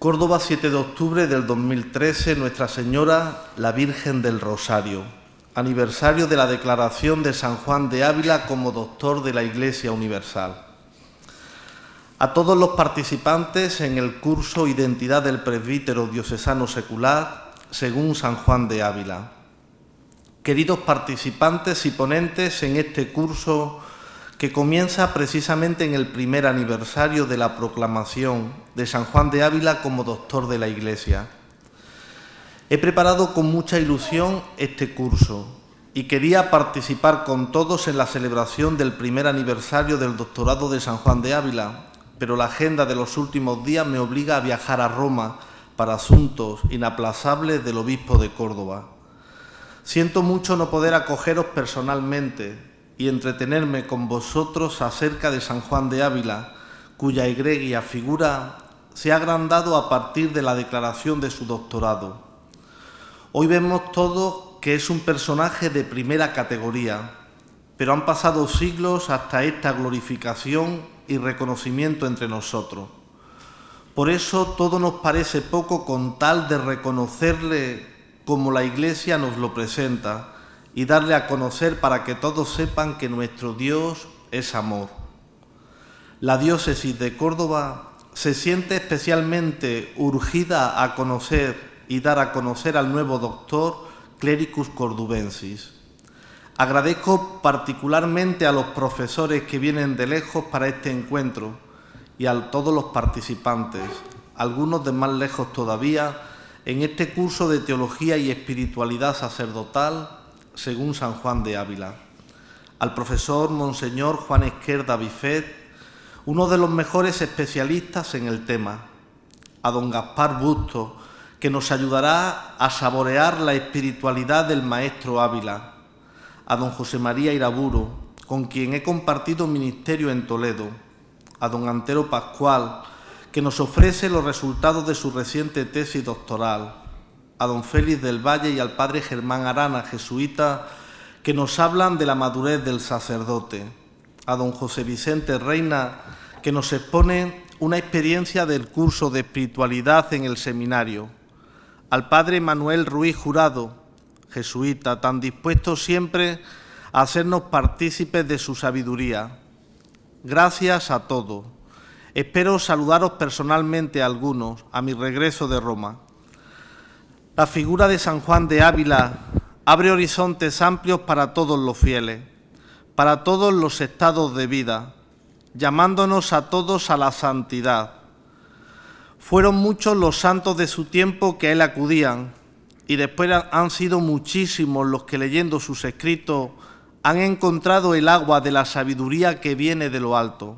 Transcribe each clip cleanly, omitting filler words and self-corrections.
Córdoba, 7 de octubre del 2013, Nuestra Señora, la Virgen del Rosario, aniversario de la declaración de San Juan de Ávila como doctor de la Iglesia Universal. A todos los participantes en el curso Identidad del Presbítero Diocesano Secular, según San Juan de Ávila. Queridos participantes y ponentes en este curso que comienza precisamente en el primer aniversario de la proclamación de San Juan de Ávila como doctor de la Iglesia. He preparado con mucha ilusión este curso y quería participar con todos en la celebración del primer aniversario del doctorado de San Juan de Ávila, pero la agenda de los últimos días me obliga a viajar a Roma para asuntos inaplazables del obispo de Córdoba. Siento mucho no poder acogeros personalmente y entretenerme con vosotros acerca de San Juan de Ávila, cuya egregia figura se ha agrandado a partir de la declaración de su doctorado. Hoy vemos todos que es un personaje de primera categoría, pero han pasado siglos hasta esta glorificación y reconocimiento entre nosotros. Por eso todo nos parece poco con tal de reconocerle como la Iglesia nos lo presenta y darle a conocer para que todos sepan que nuestro Dios es amor. La diócesis de Córdoba se siente especialmente urgida a conocer y dar a conocer al nuevo doctor Clericus Cordubensis. Agradezco particularmente a los profesores que vienen de lejos para este encuentro y a todos los participantes, algunos de más lejos todavía, en este curso de Teología y Espiritualidad Sacerdotal según San Juan de Ávila. Al profesor Monseñor Juan Esquerda Bifet, uno de los mejores especialistas en el tema, a don Gaspar Busto, que nos ayudará a saborear la espiritualidad del maestro Ávila, a don José María Iraburu, con quien he compartido ministerio en Toledo, a don Antero Pascual, que nos ofrece los resultados de su reciente tesis doctoral, a don Félix del Valle y al padre Germán Arana, jesuita, que nos hablan de la madurez del sacerdote, a don José Vicente Reina, que nos expone una experiencia del curso de espiritualidad en el seminario, al padre Manuel Ruiz Jurado, jesuita, tan dispuesto siempre a hacernos partícipes de su sabiduría. Gracias a todos. Espero saludaros personalmente a algunos a mi regreso de Roma. La figura de San Juan de Ávila abre horizontes amplios para todos los fieles, para todos los estados de vida, llamándonos a todos a la santidad. Fueron muchos los santos de su tiempo que a él acudían, y después han sido muchísimos los que leyendo sus escritos han encontrado el agua de la sabiduría que viene de lo alto.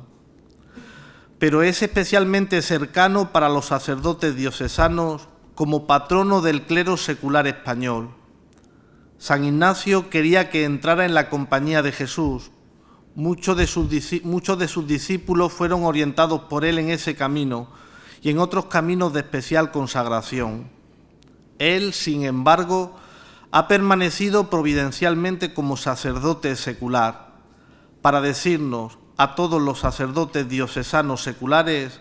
Pero es especialmente cercano para los sacerdotes diocesanos como patrono del clero secular español. San Ignacio quería que entrara en la compañía de Jesús. Muchos de sus discípulos fueron orientados por él en ese camino y en otros caminos de especial consagración. Él, sin embargo, ha permanecido providencialmente como sacerdote secular, para decirnos a todos los sacerdotes diocesanos seculares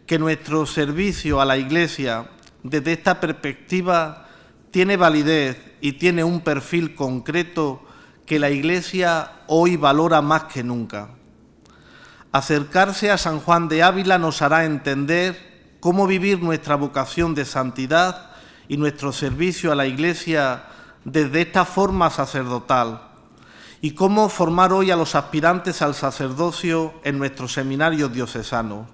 que nuestro servicio a la Iglesia, desde esta perspectiva, tiene validez y tiene un perfil concreto que la Iglesia hoy valora más que nunca. Acercarse a San Juan de Ávila nos hará entender cómo vivir nuestra vocación de santidad y nuestro servicio a la Iglesia desde esta forma sacerdotal y cómo formar hoy a los aspirantes al sacerdocio en nuestros seminarios diocesanos.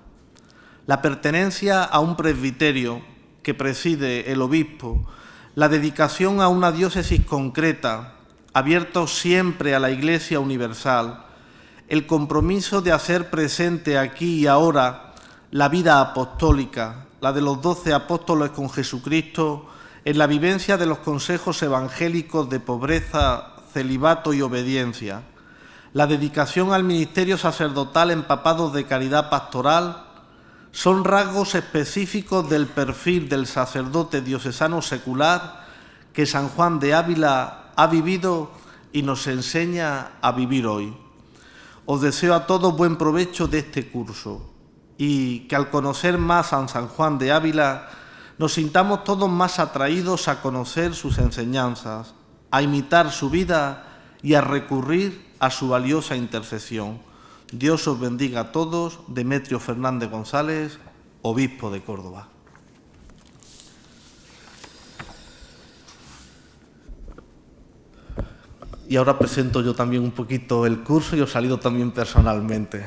La pertenencia a un presbiterio que preside el obispo, la dedicación a una diócesis concreta, abierto siempre a la Iglesia universal, el compromiso de hacer presente aquí y ahora la vida apostólica, la de los 12 apóstoles con Jesucristo, en la vivencia de los consejos evangélicos de pobreza, celibato y obediencia, la dedicación al ministerio sacerdotal empapados de caridad pastoral, son rasgos específicos del perfil del sacerdote diocesano secular que San Juan de Ávila ha vivido y nos enseña a vivir hoy. Os deseo a todos buen provecho de este curso y que al conocer más a San Juan de Ávila nos sintamos todos más atraídos a conocer sus enseñanzas, a imitar su vida y a recurrir a su valiosa intercesión. Dios os bendiga a todos. Demetrio Fernández González, obispo de Córdoba. Y ahora presento yo también un poquito el curso y os saludo también personalmente.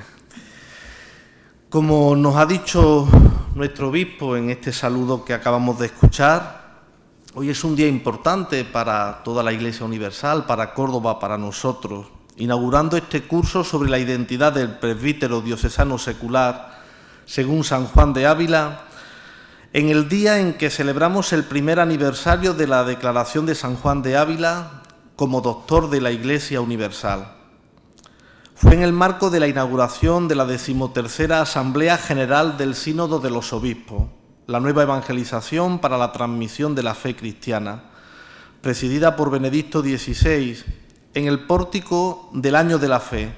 Como nos ha dicho nuestro obispo en este saludo que acabamos de escuchar, hoy es un día importante para toda la Iglesia Universal, para Córdoba, para nosotros, inaugurando este curso sobre la identidad del presbítero diocesano secular, según San Juan de Ávila, en el día en que celebramos el primer aniversario de la declaración de San Juan de Ávila como doctor de la Iglesia Universal. Fue en el marco de la inauguración de la 13ª Asamblea General del Sínodo de los Obispos, la nueva evangelización para la transmisión de la fe cristiana, presidida por Benedicto XVI, en el pórtico del Año de la Fe.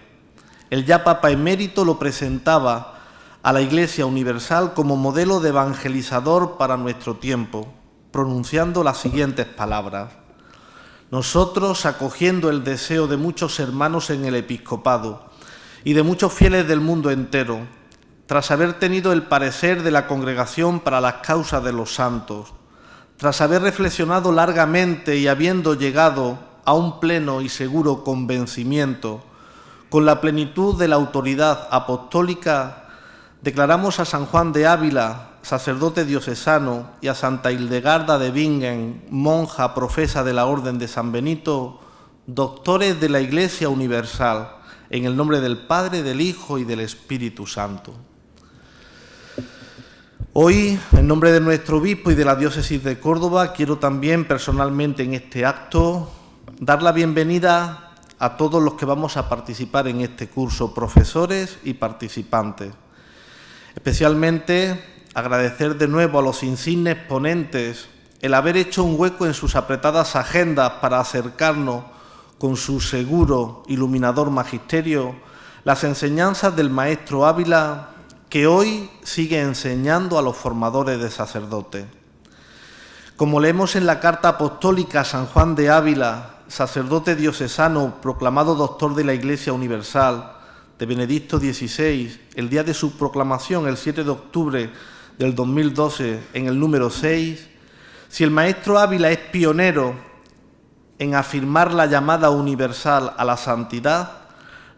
El ya Papa emérito lo presentaba a la Iglesia Universal como modelo de evangelizador para nuestro tiempo, pronunciando las siguientes palabras: nosotros, acogiendo el deseo de muchos hermanos en el episcopado y de muchos fieles del mundo entero, tras haber tenido el parecer de la Congregación para las Causas de los Santos, tras haber reflexionado largamente y habiendo llegado a un pleno y seguro convencimiento, con la plenitud de la autoridad apostólica, declaramos a San Juan de Ávila, sacerdote diocesano, y a Santa Hildegarda de Bingen, monja profesa de la Orden de San Benito, doctores de la Iglesia Universal, en el nombre del Padre, del Hijo y del Espíritu Santo. Hoy, en nombre de nuestro obispo y de la diócesis de Córdoba, quiero también personalmente en este acto dar la bienvenida a todos los que vamos a participar en este curso, profesores y participantes. Especialmente agradecer de nuevo a los insignes ponentes el haber hecho un hueco en sus apretadas agendas para acercarnos con su seguro, iluminador magisterio las enseñanzas del maestro Ávila, que hoy sigue enseñando a los formadores de sacerdotes. Como leemos en la carta apostólica a San Juan de Ávila, sacerdote diocesano proclamado doctor de la Iglesia Universal, de Benedicto XVI, el día de su proclamación, el 7 de octubre del 2012, en el número 6, si el maestro Ávila es pionero en afirmar la llamada universal a la santidad,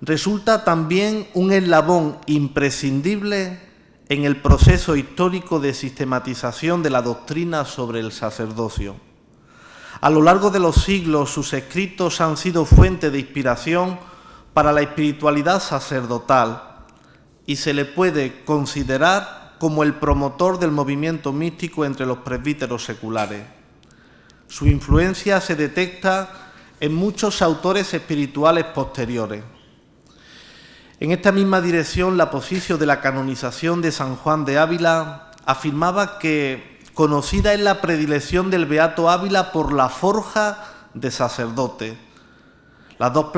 resulta también un eslabón imprescindible en el proceso histórico de sistematización de la doctrina sobre el sacerdocio. A lo largo de los siglos, sus escritos han sido fuente de inspiración para la espiritualidad sacerdotal y se le puede considerar como el promotor del movimiento místico entre los presbíteros seculares. Su influencia se detecta en muchos autores espirituales posteriores. En esta misma dirección, la posición de la canonización de San Juan de Ávila afirmaba que conocida es la predilección del beato Ávila por la forja de sacerdote. Las dos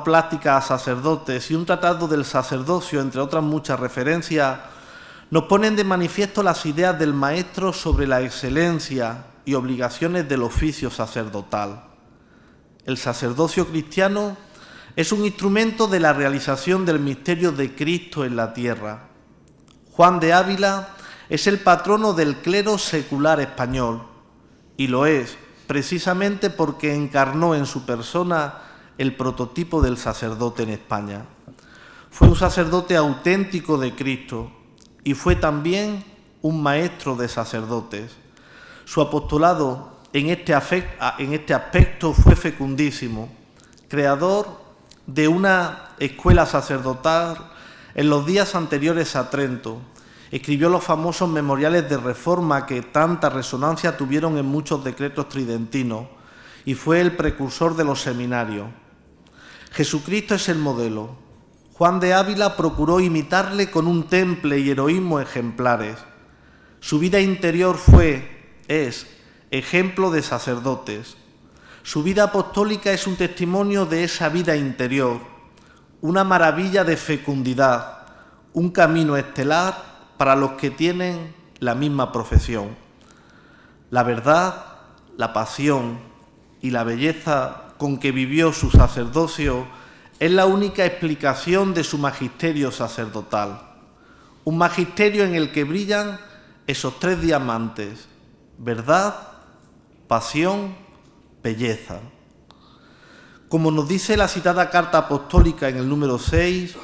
pláticas a sacerdotes y un tratado del sacerdocio, entre otras muchas referencias, nos ponen de manifiesto las ideas del maestro sobre la excelencia y obligaciones del oficio sacerdotal. El sacerdocio cristiano es un instrumento de la realización del misterio de Cristo en la tierra. Juan de Ávila es el patrono del clero secular español, y lo es precisamente porque encarnó en su persona el prototipo del sacerdote en España. Fue un sacerdote auténtico de Cristo y fue también un maestro de sacerdotes. Su apostolado en este aspecto fue fecundísimo, creador de una escuela sacerdotal en los días anteriores a Trento. Escribió los famosos memoriales de Reforma que tanta resonancia tuvieron en muchos decretos tridentinos y fue el precursor de los seminarios. Jesucristo es el modelo. Juan de Ávila procuró imitarle con un temple y heroísmo ejemplares. Su vida interior es ejemplo de sacerdotes. Su vida apostólica es un testimonio de esa vida interior, una maravilla de fecundidad, un camino estelar para los que tienen la misma profesión. La verdad, la pasión y la belleza con que vivió su sacerdocio es la única explicación de su magisterio sacerdotal. Un magisterio en el que brillan esos tres diamantes: verdad, pasión, belleza. Como nos dice la citada carta apostólica en el número 6,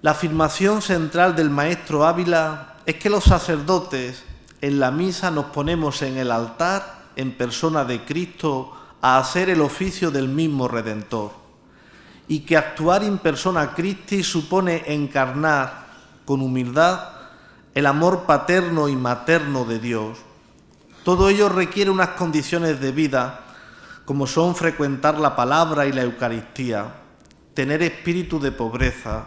la afirmación central del maestro Ávila es que los sacerdotes en la misa nos ponemos en el altar en persona de Cristo a hacer el oficio del mismo Redentor, y que actuar in persona Christi supone encarnar con humildad el amor paterno y materno de Dios. Todo ello requiere unas condiciones de vida, como son frecuentar la palabra y la Eucaristía, tener espíritu de pobreza,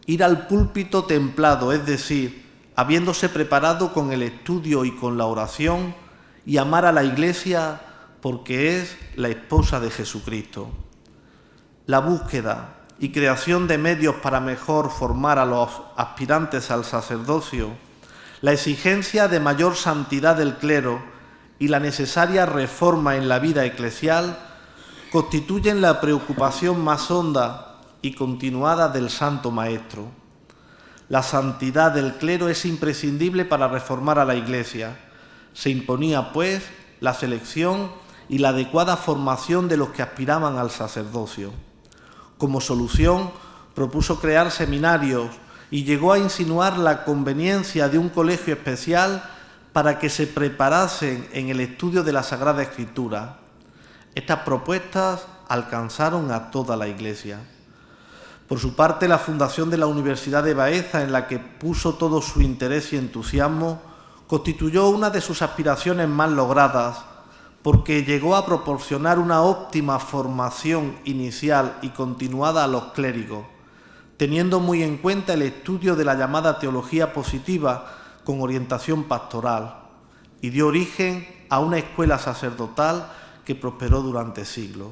ir al púlpito templado, es decir, habiéndose preparado con el estudio y con la oración, y amar a la Iglesia porque es la esposa de Jesucristo. La búsqueda y creación de medios para mejor formar a los aspirantes al sacerdocio, la exigencia de mayor santidad del clero y la necesaria reforma en la vida eclesial constituyen la preocupación más honda y continuada del Santo Maestro. La santidad del clero es imprescindible para reformar a la Iglesia. Se imponía, pues, la selección y la adecuada formación de los que aspiraban al sacerdocio. Como solución, propuso crear seminarios y llegó a insinuar la conveniencia de un colegio especial para que se preparasen en el estudio de la Sagrada Escritura. Estas propuestas alcanzaron a toda la Iglesia. Por su parte, la fundación de la Universidad de Baeza, en la que puso todo su interés y entusiasmo, constituyó una de sus aspiraciones más logradas, porque llegó a proporcionar una óptima formación inicial y continuada a los clérigos, teniendo muy en cuenta el estudio de la llamada teología positiva con orientación pastoral, y dio origen a una escuela sacerdotal que prosperó durante siglos.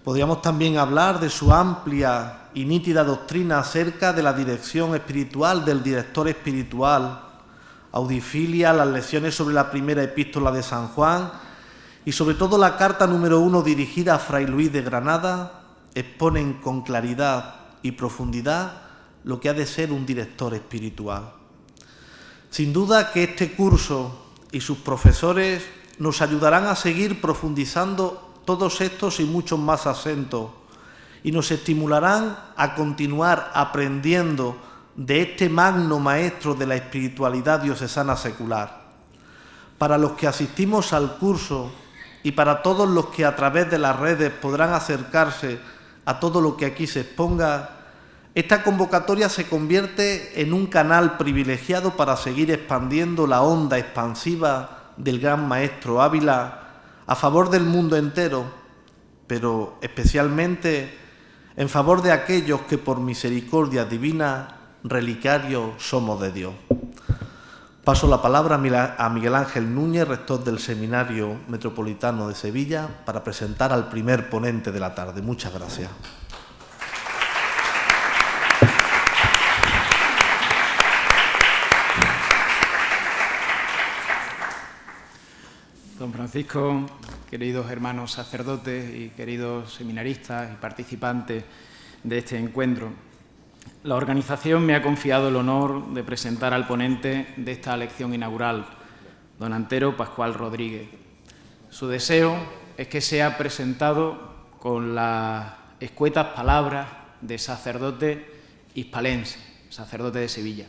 Podríamos también hablar de su amplia y nítida doctrina acerca de la dirección espiritual del director espiritual, Audifilia, las lecciones sobre la primera epístola de San Juan y sobre todo la carta número 1 dirigida a Fray Luis de Granada exponen con claridad y profundidad lo que ha de ser un director espiritual. Sin duda que este curso y sus profesores nos ayudarán a seguir profundizando todos estos y muchos más acentos y nos estimularán a continuar aprendiendo de este magno maestro de la espiritualidad diocesana secular. Para los que asistimos al curso y para todos los que a través de las redes podrán acercarse a todo lo que aquí se exponga, esta convocatoria se convierte en un canal privilegiado para seguir expandiendo la onda expansiva del gran maestro Ávila a favor del mundo entero, pero especialmente en favor de aquellos que por misericordia divina relicarios somos de Dios. Paso la palabra a Miguel Ángel Núñez, rector del Seminario Metropolitano de Sevilla, para presentar al primer ponente de la tarde. Muchas gracias. Don Francisco, queridos hermanos sacerdotes y queridos seminaristas y participantes de este encuentro, la organización me ha confiado el honor de presentar al ponente de esta lección inaugural, don Antero Pascual Rodríguez. Su deseo es que sea presentado con las escuetas palabras de sacerdote hispalense, sacerdote de Sevilla.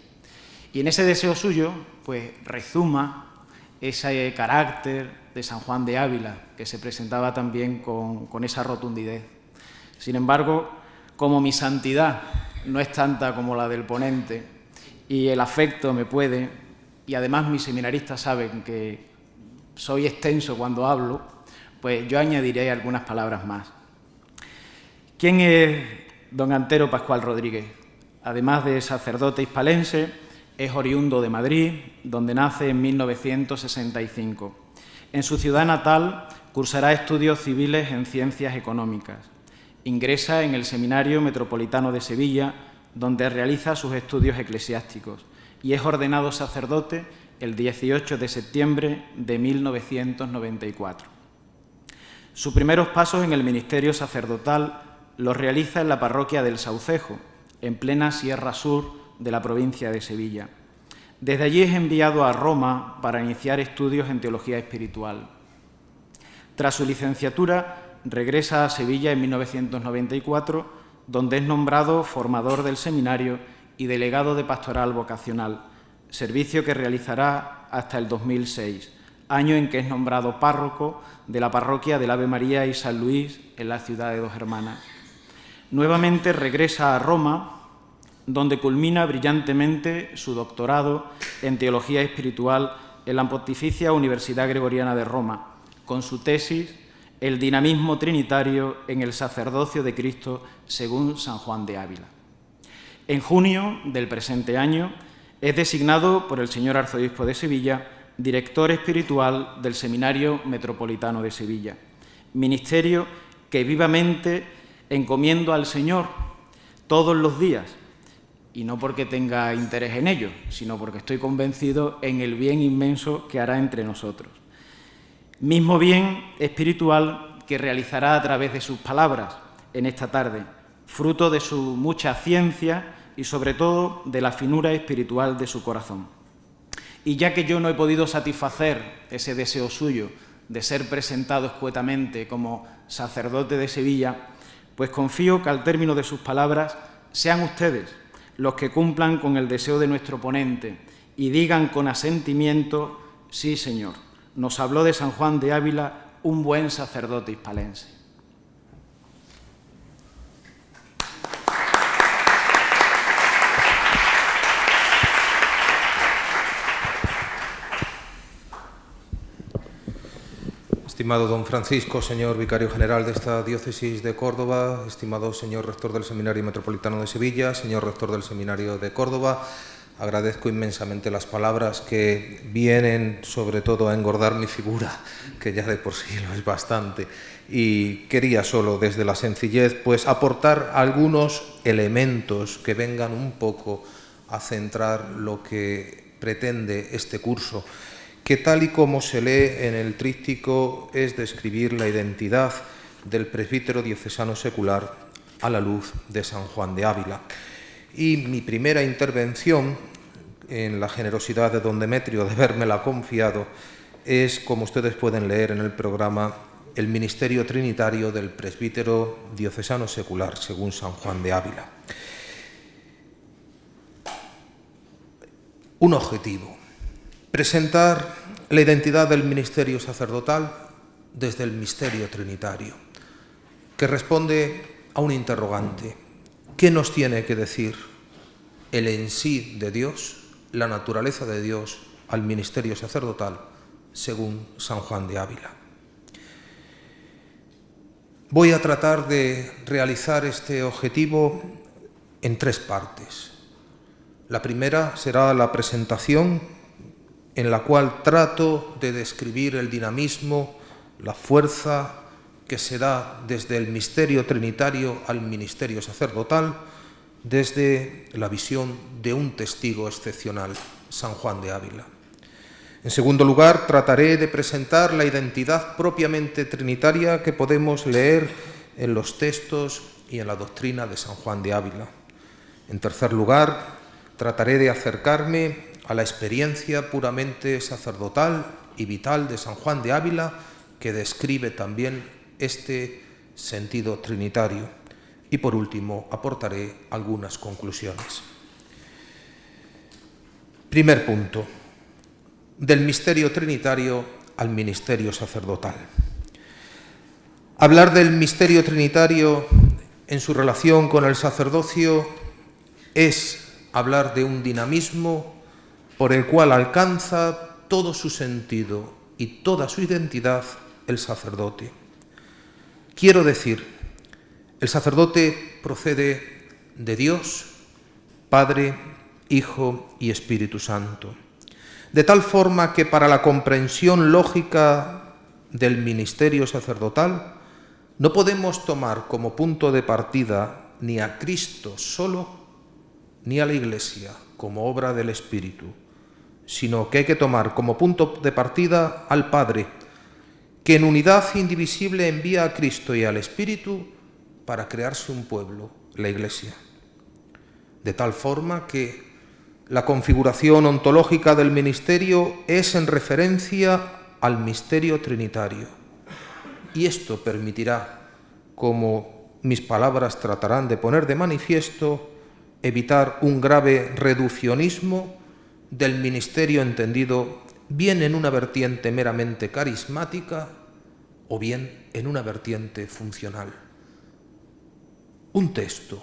Y en ese deseo suyo, pues rezuma ese carácter de San Juan de Ávila, que se presentaba también con esa rotundidez. Sin embargo, como mi santidad no es tanta como la del ponente y el afecto me puede, y además mis seminaristas saben que soy extenso cuando hablo, pues yo añadiré algunas palabras más. ¿Quién es don Antero Pascual Rodríguez? Además de sacerdote hispalense, es oriundo de Madrid, donde nace en 1965. En su ciudad natal cursará estudios civiles en Ciencias Económicas. Ingresa en el Seminario Metropolitano de Sevilla, donde realiza sus estudios eclesiásticos, y es ordenado sacerdote el 18 de septiembre de 1994. Sus primeros pasos en el ministerio sacerdotal los realiza en la parroquia del Saucejo, en plena Sierra Sur de la provincia de Sevilla. Desde allí es enviado a Roma para iniciar estudios en teología espiritual. Tras su licenciatura, regresa a Sevilla en 1994, donde es nombrado formador del seminario y delegado de pastoral vocacional, servicio que realizará hasta el 2006, año en que es nombrado párroco de la parroquia del Ave María y San Luis en la ciudad de Dos Hermanas. Nuevamente regresa a Roma, donde culmina brillantemente su doctorado en Teología Espiritual en la Pontificia Universidad Gregoriana de Roma, con su tesis El dinamismo trinitario en el sacerdocio de Cristo según San Juan de Ávila. En junio del presente año es designado por el señor arzobispo de Sevilla director espiritual del Seminario Metropolitano de Sevilla, ministerio que vivamente encomiendo al Señor todos los días, y no porque tenga interés en ello, sino porque estoy convencido en el bien inmenso que hará entre nosotros. Mismo bien espiritual que realizará a través de sus palabras en esta tarde, fruto de su mucha ciencia y sobre todo de la finura espiritual de su corazón. Y ya que yo no he podido satisfacer ese deseo suyo de ser presentado escuetamente como sacerdote de Sevilla, pues confío que al término de sus palabras sean ustedes los que cumplan con el deseo de nuestro ponente y digan con asentimiento: sí, Señor, nos habló de San Juan de Ávila un buen sacerdote hispalense. Estimado don Francisco, señor vicario general de esta diócesis de Córdoba, estimado señor rector del Seminario Metropolitano de Sevilla, señor rector del Seminario de Córdoba, agradezco inmensamente las palabras que vienen sobre todo a engordar mi figura, que ya de por sí lo es bastante, y quería solo desde la sencillez pues aportar algunos elementos que vengan un poco a centrar lo que pretende este curso, que tal y como se lee en el tríptico es describir la identidad del presbítero diocesano secular a la luz de San Juan de Ávila. Y mi primera intervención, en la generosidad de don Demetrio de habérmela confiado, es, como ustedes pueden leer en el programa, el ministerio trinitario del presbítero diocesano secular según San Juan de Ávila. Un objetivo: presentar la identidad del ministerio sacerdotal desde el misterio trinitario, que responde a un interrogante: ¿qué nos tiene que decir el en sí de Dios, la naturaleza de Dios, al ministerio sacerdotal según San Juan de Ávila? Voy a tratar de realizar este objetivo en tres partes. La primera será la presentación, en la cual trato de describir el dinamismo, la fuerza que se da desde el misterio trinitario al ministerio sacerdotal, desde la visión de un testigo excepcional, San Juan de Ávila. En segundo lugar, trataré de presentar la identidad propiamente trinitaria que podemos leer en los textos y en la doctrina de San Juan de Ávila. En tercer lugar, trataré de acercarme a la experiencia puramente sacerdotal y vital de San Juan de Ávila, que describe también este sentido trinitario. Y por último, aportaré algunas conclusiones. Primer punto: del misterio trinitario al ministerio sacerdotal. Hablar del misterio trinitario en su relación con el sacerdocio es hablar de un dinamismo por el cual alcanza todo su sentido y toda su identidad el sacerdote. Quiero decir, el sacerdote procede de Dios, Padre, Hijo y Espíritu Santo. de tal forma que para la comprensión lógica del ministerio sacerdotal no podemos tomar como punto de partida ni a Cristo solo, ni a la Iglesia como obra del Espíritu, sino que hay que tomar como punto de partida al Padre, que en unidad indivisible envía a Cristo y al Espíritu para crearse un pueblo, la Iglesia. De tal forma que la configuración ontológica del ministerio es en referencia al misterio trinitario. Y esto permitirá, como mis palabras tratarán de poner de manifiesto, evitar un grave reduccionismo del ministerio entendido bien en una vertiente meramente carismática o bien en una vertiente funcional. Un texto,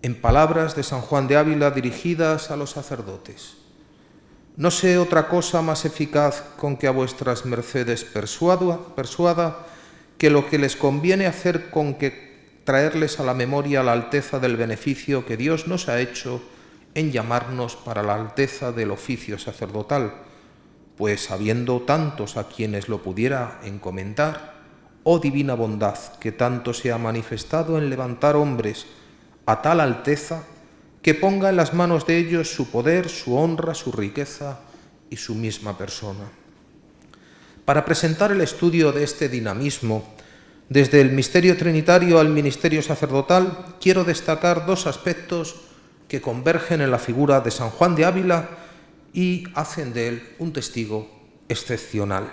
en palabras de San Juan de Ávila dirigidas a los sacerdotes. No sé otra cosa más eficaz con que a vuestras mercedes persuada que lo que les conviene hacer con que traerles a la memoria la alteza del beneficio que Dios nos ha hecho en llamarnos para la alteza del oficio sacerdotal, pues habiendo tantos a quienes lo pudiera encomendar, oh divina bondad que tanto se ha manifestado en levantar hombres a tal alteza que ponga en las manos de ellos su poder, su honra, su riqueza y su misma persona. Para presentar el estudio de este dinamismo, desde el misterio trinitario al ministerio sacerdotal, quiero destacar dos aspectos que convergen en la figura de San Juan de Ávila y hacen de él un testigo excepcional.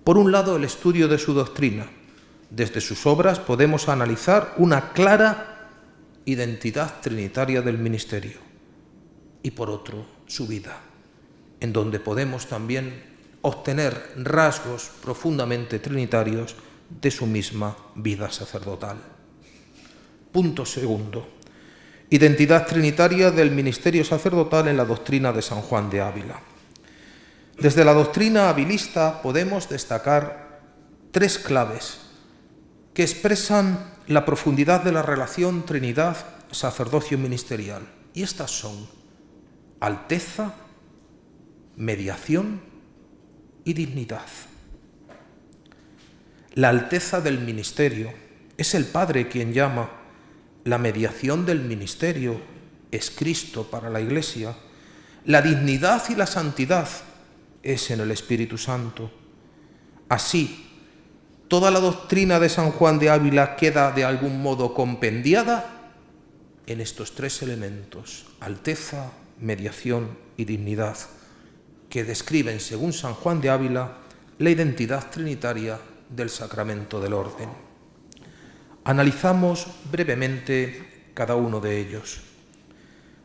Por un lado, el estudio de su doctrina. Desde sus obras podemos analizar una clara identidad trinitaria del ministerio. Y por otro, su vida, en donde podemos también obtener rasgos profundamente trinitarios de su misma vida sacerdotal. Punto segundo. Identidad trinitaria del ministerio sacerdotal en la doctrina de San Juan de Ávila. Desde la doctrina avilista podemos destacar tres claves que expresan la profundidad de la relación Trinidad, sacerdocio ministerial. Y estas son alteza, mediación y dignidad. La alteza del ministerio es el Padre quien llama. La mediación del ministerio es Cristo para la Iglesia. La dignidad y la santidad es en el Espíritu Santo. Así, toda la doctrina de San Juan de Ávila queda de algún modo compendiada en estos tres elementos: alteza, mediación y dignidad, que describen, según San Juan de Ávila, la identidad trinitaria del sacramento del orden. Analizamos brevemente cada uno de ellos.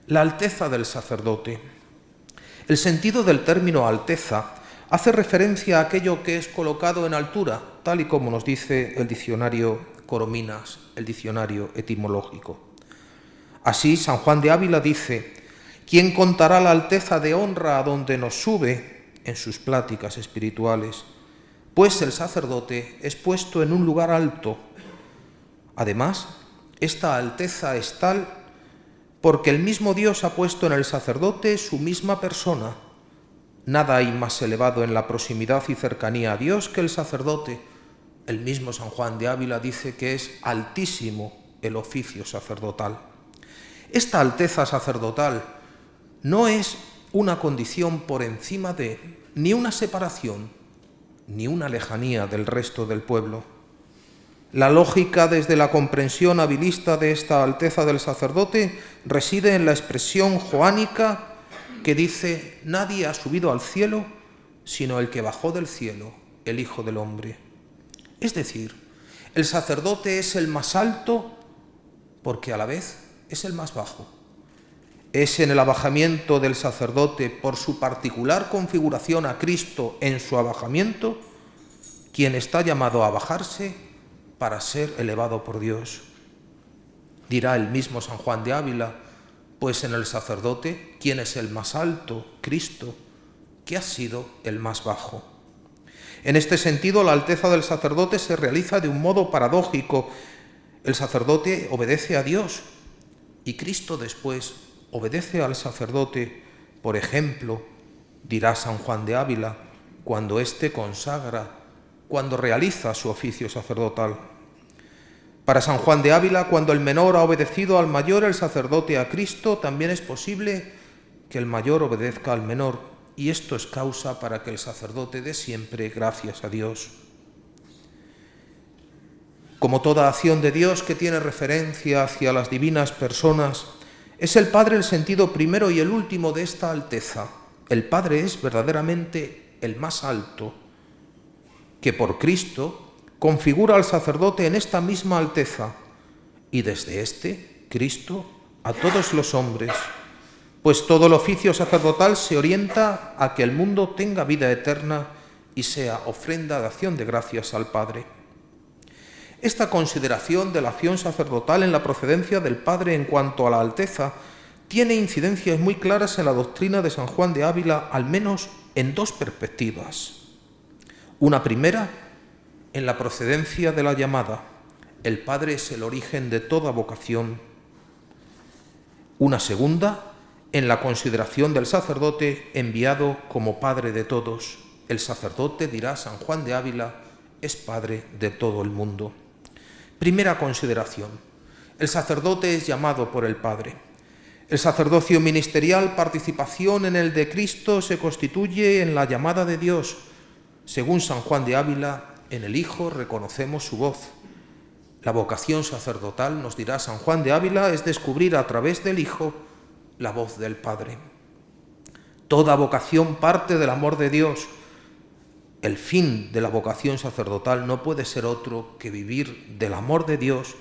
La alteza del sacerdote. El sentido del término alteza hace referencia a aquello que es colocado en altura, tal y como nos dice el diccionario Corominas, el diccionario etimológico. Así, San Juan de Ávila dice: ¿quién contará la alteza de honra a donde nos sube en sus pláticas espirituales? Pues el sacerdote es puesto en un lugar alto. Además, esta alteza es tal porque el mismo Dios ha puesto en el sacerdote su misma persona. Nada hay más elevado en la proximidad y cercanía a Dios que el sacerdote. El mismo San Juan de Ávila dice que es altísimo el oficio sacerdotal. Esta alteza sacerdotal no es una condición por encima de, ni una separación, ni una lejanía del resto del pueblo. La lógica desde la comprensión avilista de esta alteza del sacerdote reside en la expresión joánica que dice: nadie ha subido al cielo sino el que bajó del cielo, el Hijo del Hombre. Es decir, el sacerdote es el más alto porque a la vez es el más bajo. Es en el abajamiento del sacerdote por su particular configuración a Cristo en su abajamiento quien está llamado a bajarse para ser elevado por Dios. Dirá el mismo San Juan de Ávila: pues en el sacerdote, ¿quién es el más alto? Cristo, que ha sido el más bajo. En este sentido, la alteza del sacerdote se realiza de un modo paradójico. El sacerdote obedece a Dios y Cristo después obedece al sacerdote, por ejemplo, dirá San Juan de Ávila cuando éste consagra, cuando realiza su oficio sacerdotal. Para San Juan de Ávila, cuando el menor ha obedecido al mayor, el sacerdote a Cristo, también es posible que el mayor obedezca al menor, y esto es causa para que el sacerdote dé siempre gracias a Dios. Como toda acción de Dios que tiene referencia hacia las divinas personas, es el Padre el sentido primero y el último de esta alteza. El Padre es verdaderamente el más alto, que por Cristo configura al sacerdote en esta misma alteza, y desde este, Cristo, a todos los hombres, pues todo el oficio sacerdotal se orienta a que el mundo tenga vida eterna y sea ofrenda de acción de gracias al Padre. Esta consideración de la acción sacerdotal en la procedencia del Padre en cuanto a la alteza tiene incidencias muy claras en la doctrina de San Juan de Ávila, al menos en dos perspectivas. Una primera, en la procedencia de la llamada. El Padre es el origen de toda vocación. Una segunda, en la consideración del sacerdote enviado como Padre de todos. El sacerdote, dirá San Juan de Ávila, es Padre de todo el mundo. Primera consideración. El sacerdote es llamado por el Padre. El sacerdocio ministerial, participación en el de Cristo, se constituye en la llamada de Dios. Según San Juan de Ávila, en el Hijo reconocemos su voz. La vocación sacerdotal, nos dirá San Juan de Ávila, es descubrir a través del Hijo la voz del Padre. Toda vocación parte del amor de Dios. El fin de la vocación sacerdotal no puede ser otro que vivir del amor de Dios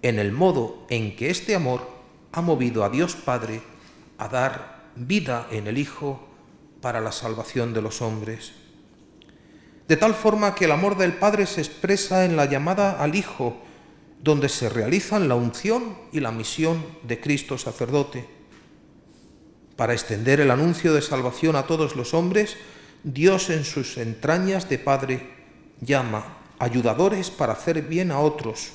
en el modo en que este amor ha movido a Dios Padre a dar vida en el Hijo para la salvación de los hombres. De tal forma que el amor del Padre se expresa en la llamada al Hijo, donde se realizan la unción y la misión de Cristo sacerdote. Para extender el anuncio de salvación a todos los hombres, Dios en sus entrañas de Padre llama ayudadores para hacer bien a otros,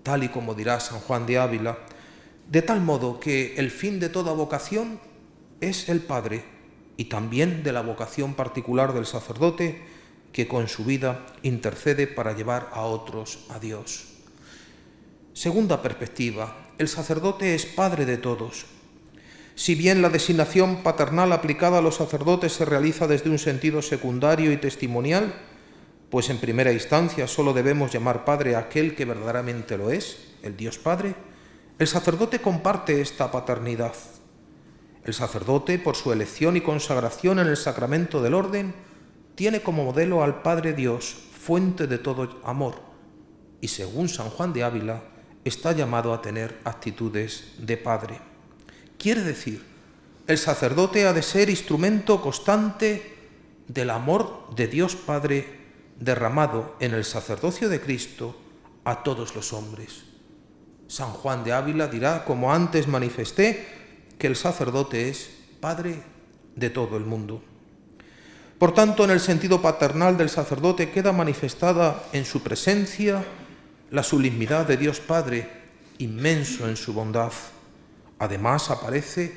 tal y como dirá San Juan de Ávila, de tal modo que el fin de toda vocación es el Padre y también de la vocación particular del sacerdote que con su vida intercede para llevar a otros a Dios. Segunda perspectiva, el sacerdote es Padre de todos. Si bien la designación paternal aplicada a los sacerdotes se realiza desde un sentido secundario y testimonial, pues en primera instancia solo debemos llamar Padre a aquel que verdaderamente lo es, el Dios Padre, el sacerdote comparte esta paternidad. El sacerdote, por su elección y consagración en el sacramento del orden, tiene como modelo al Padre Dios, fuente de todo amor, y según San Juan de Ávila, está llamado a tener actitudes de Padre. Quiere decir, el sacerdote ha de ser instrumento constante del amor de Dios Padre derramado en el sacerdocio de Cristo a todos los hombres. San Juan de Ávila dirá, como antes manifesté, que el sacerdote es Padre de todo el mundo. Por tanto, en el sentido paternal del sacerdote queda manifestada en su presencia la sublimidad de Dios Padre, inmenso en su bondad. Además aparece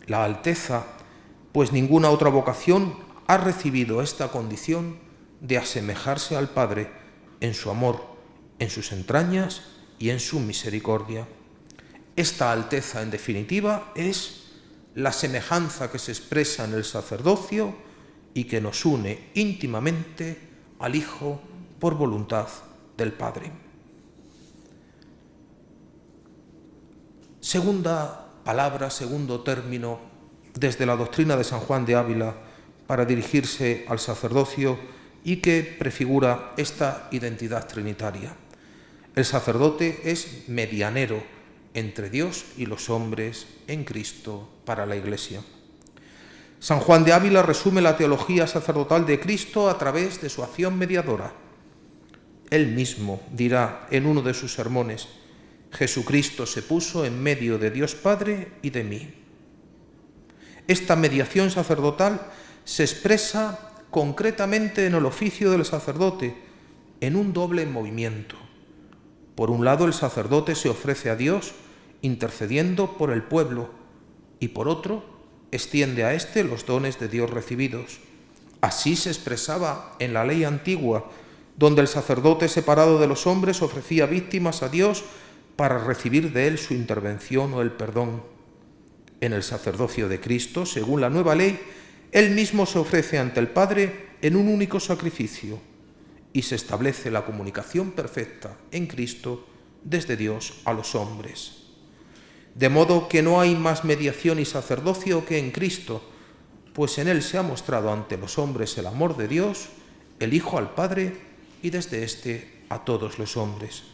la alteza, pues ninguna otra vocación ha recibido esta condición de asemejarse al Padre en su amor, en sus entrañas y en su misericordia. Esta alteza, en definitiva, es la semejanza que se expresa en el sacerdocio y que nos une íntimamente al Hijo por voluntad del Padre. Segunda palabra, segundo término, desde la doctrina de San Juan de Ávila para dirigirse al sacerdocio y que prefigura esta identidad trinitaria. El sacerdote es medianero entre Dios y los hombres en Cristo para la Iglesia. San Juan de Ávila resume la teología sacerdotal de Cristo a través de su acción mediadora. Él mismo dirá en uno de sus sermones: Jesucristo se puso en medio de Dios Padre y de mí. Esta mediación sacerdotal se expresa concretamente en el oficio del sacerdote, en un doble movimiento. Por un lado, el sacerdote se ofrece a Dios intercediendo por el pueblo y por otro, extiende a éste los dones de Dios recibidos. Así se expresaba en la ley antigua, donde el sacerdote separado de los hombres ofrecía víctimas a Dios para recibir de él su intervención o el perdón. En el sacerdocio de Cristo, según la nueva ley, él mismo se ofrece ante el Padre en un único sacrificio y se establece la comunicación perfecta en Cristo desde Dios a los hombres. De modo que no hay más mediación y sacerdocio que en Cristo, pues en él se ha mostrado ante los hombres el amor de Dios, el Hijo al Padre y desde éste a todos los hombres.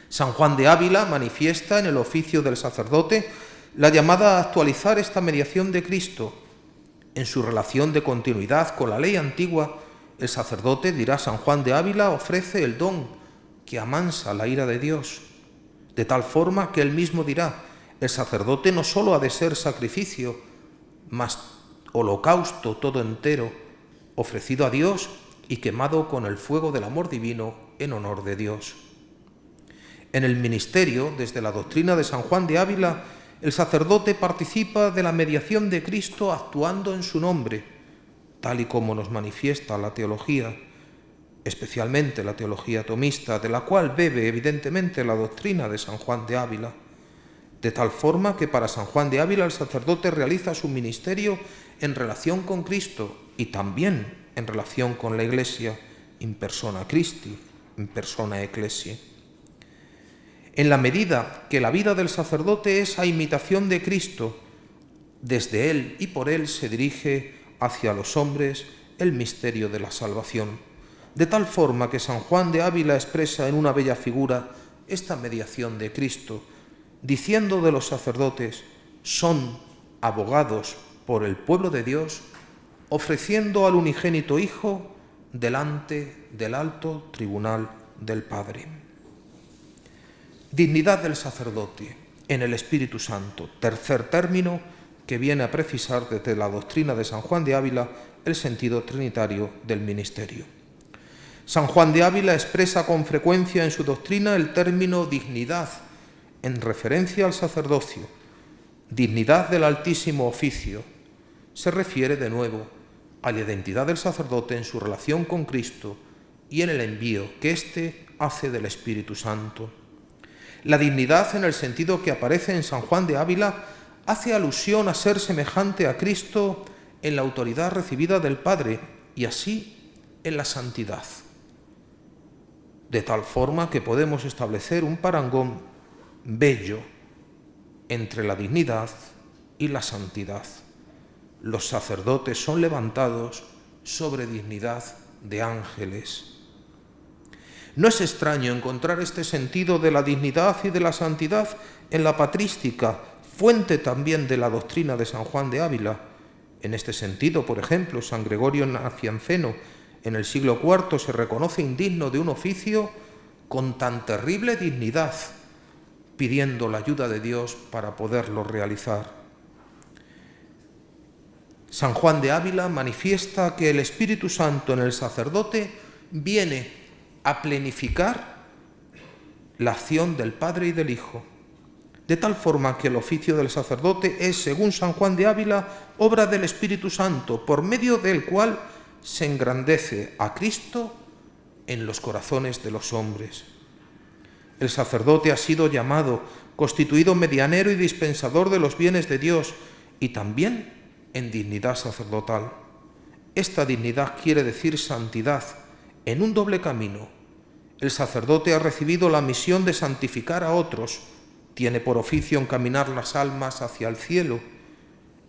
San Juan de Ávila manifiesta en el oficio del sacerdote la llamada a actualizar esta mediación de Cristo. En su relación de continuidad con la ley antigua, el sacerdote, dirá San Juan de Ávila, ofrece el don que amansa la ira de Dios, de tal forma que él mismo dirá: el sacerdote no solo ha de ser sacrificio, mas holocausto todo entero, ofrecido a Dios y quemado con el fuego del amor divino en honor de Dios. En el ministerio, desde la doctrina de San Juan de Ávila, el sacerdote participa de la mediación de Cristo actuando en su nombre, tal y como nos manifiesta la teología, especialmente la teología tomista, de la cual bebe evidentemente la doctrina de San Juan de Ávila, de tal forma que para San Juan de Ávila el sacerdote realiza su ministerio en relación con Cristo y también en relación con la Iglesia, in persona Christi, in persona Ecclesiae. En la medida que la vida del sacerdote es a imitación de Cristo, desde él y por él se dirige hacia los hombres el misterio de la salvación, de tal forma que San Juan de Ávila expresa en una bella figura esta mediación de Cristo, diciendo de los sacerdotes: son abogados por el pueblo de Dios, ofreciendo al unigénito Hijo delante del alto tribunal del Padre. Dignidad del sacerdote en el Espíritu Santo, tercer término que viene a precisar desde la doctrina de San Juan de Ávila el sentido trinitario del ministerio. San Juan de Ávila expresa con frecuencia en su doctrina el término dignidad en referencia al sacerdocio. Dignidad del altísimo oficio se refiere de nuevo a la identidad del sacerdote en su relación con Cristo y en el envío que éste hace del Espíritu Santo. La dignidad, en el sentido que aparece en San Juan de Ávila, hace alusión a ser semejante a Cristo en la autoridad recibida del Padre y así en la santidad. De tal forma que podemos establecer un parangón bello entre la dignidad y la santidad. Los sacerdotes son levantados sobre dignidad de ángeles. No es extraño encontrar este sentido de la dignidad y de la santidad en la patrística, fuente también de la doctrina de San Juan de Ávila. En este sentido, por ejemplo, San Gregorio Nacianceno, en el siglo IV, se reconoce indigno de un oficio con tan terrible dignidad, pidiendo la ayuda de Dios para poderlo realizar. San Juan de Ávila manifiesta que el Espíritu Santo en el sacerdote viene a plenificar la acción del Padre y del Hijo, de tal forma que el oficio del sacerdote es, según San Juan de Ávila, obra del Espíritu Santo, por medio del cual se engrandece a Cristo en los corazones de los hombres. El sacerdote ha sido llamado, constituido medianero y dispensador de los bienes de Dios y también en dignidad sacerdotal. Esta dignidad quiere decir santidad, en un doble camino. El sacerdote ha recibido la misión de santificar a otros, tiene por oficio encaminar las almas hacia el cielo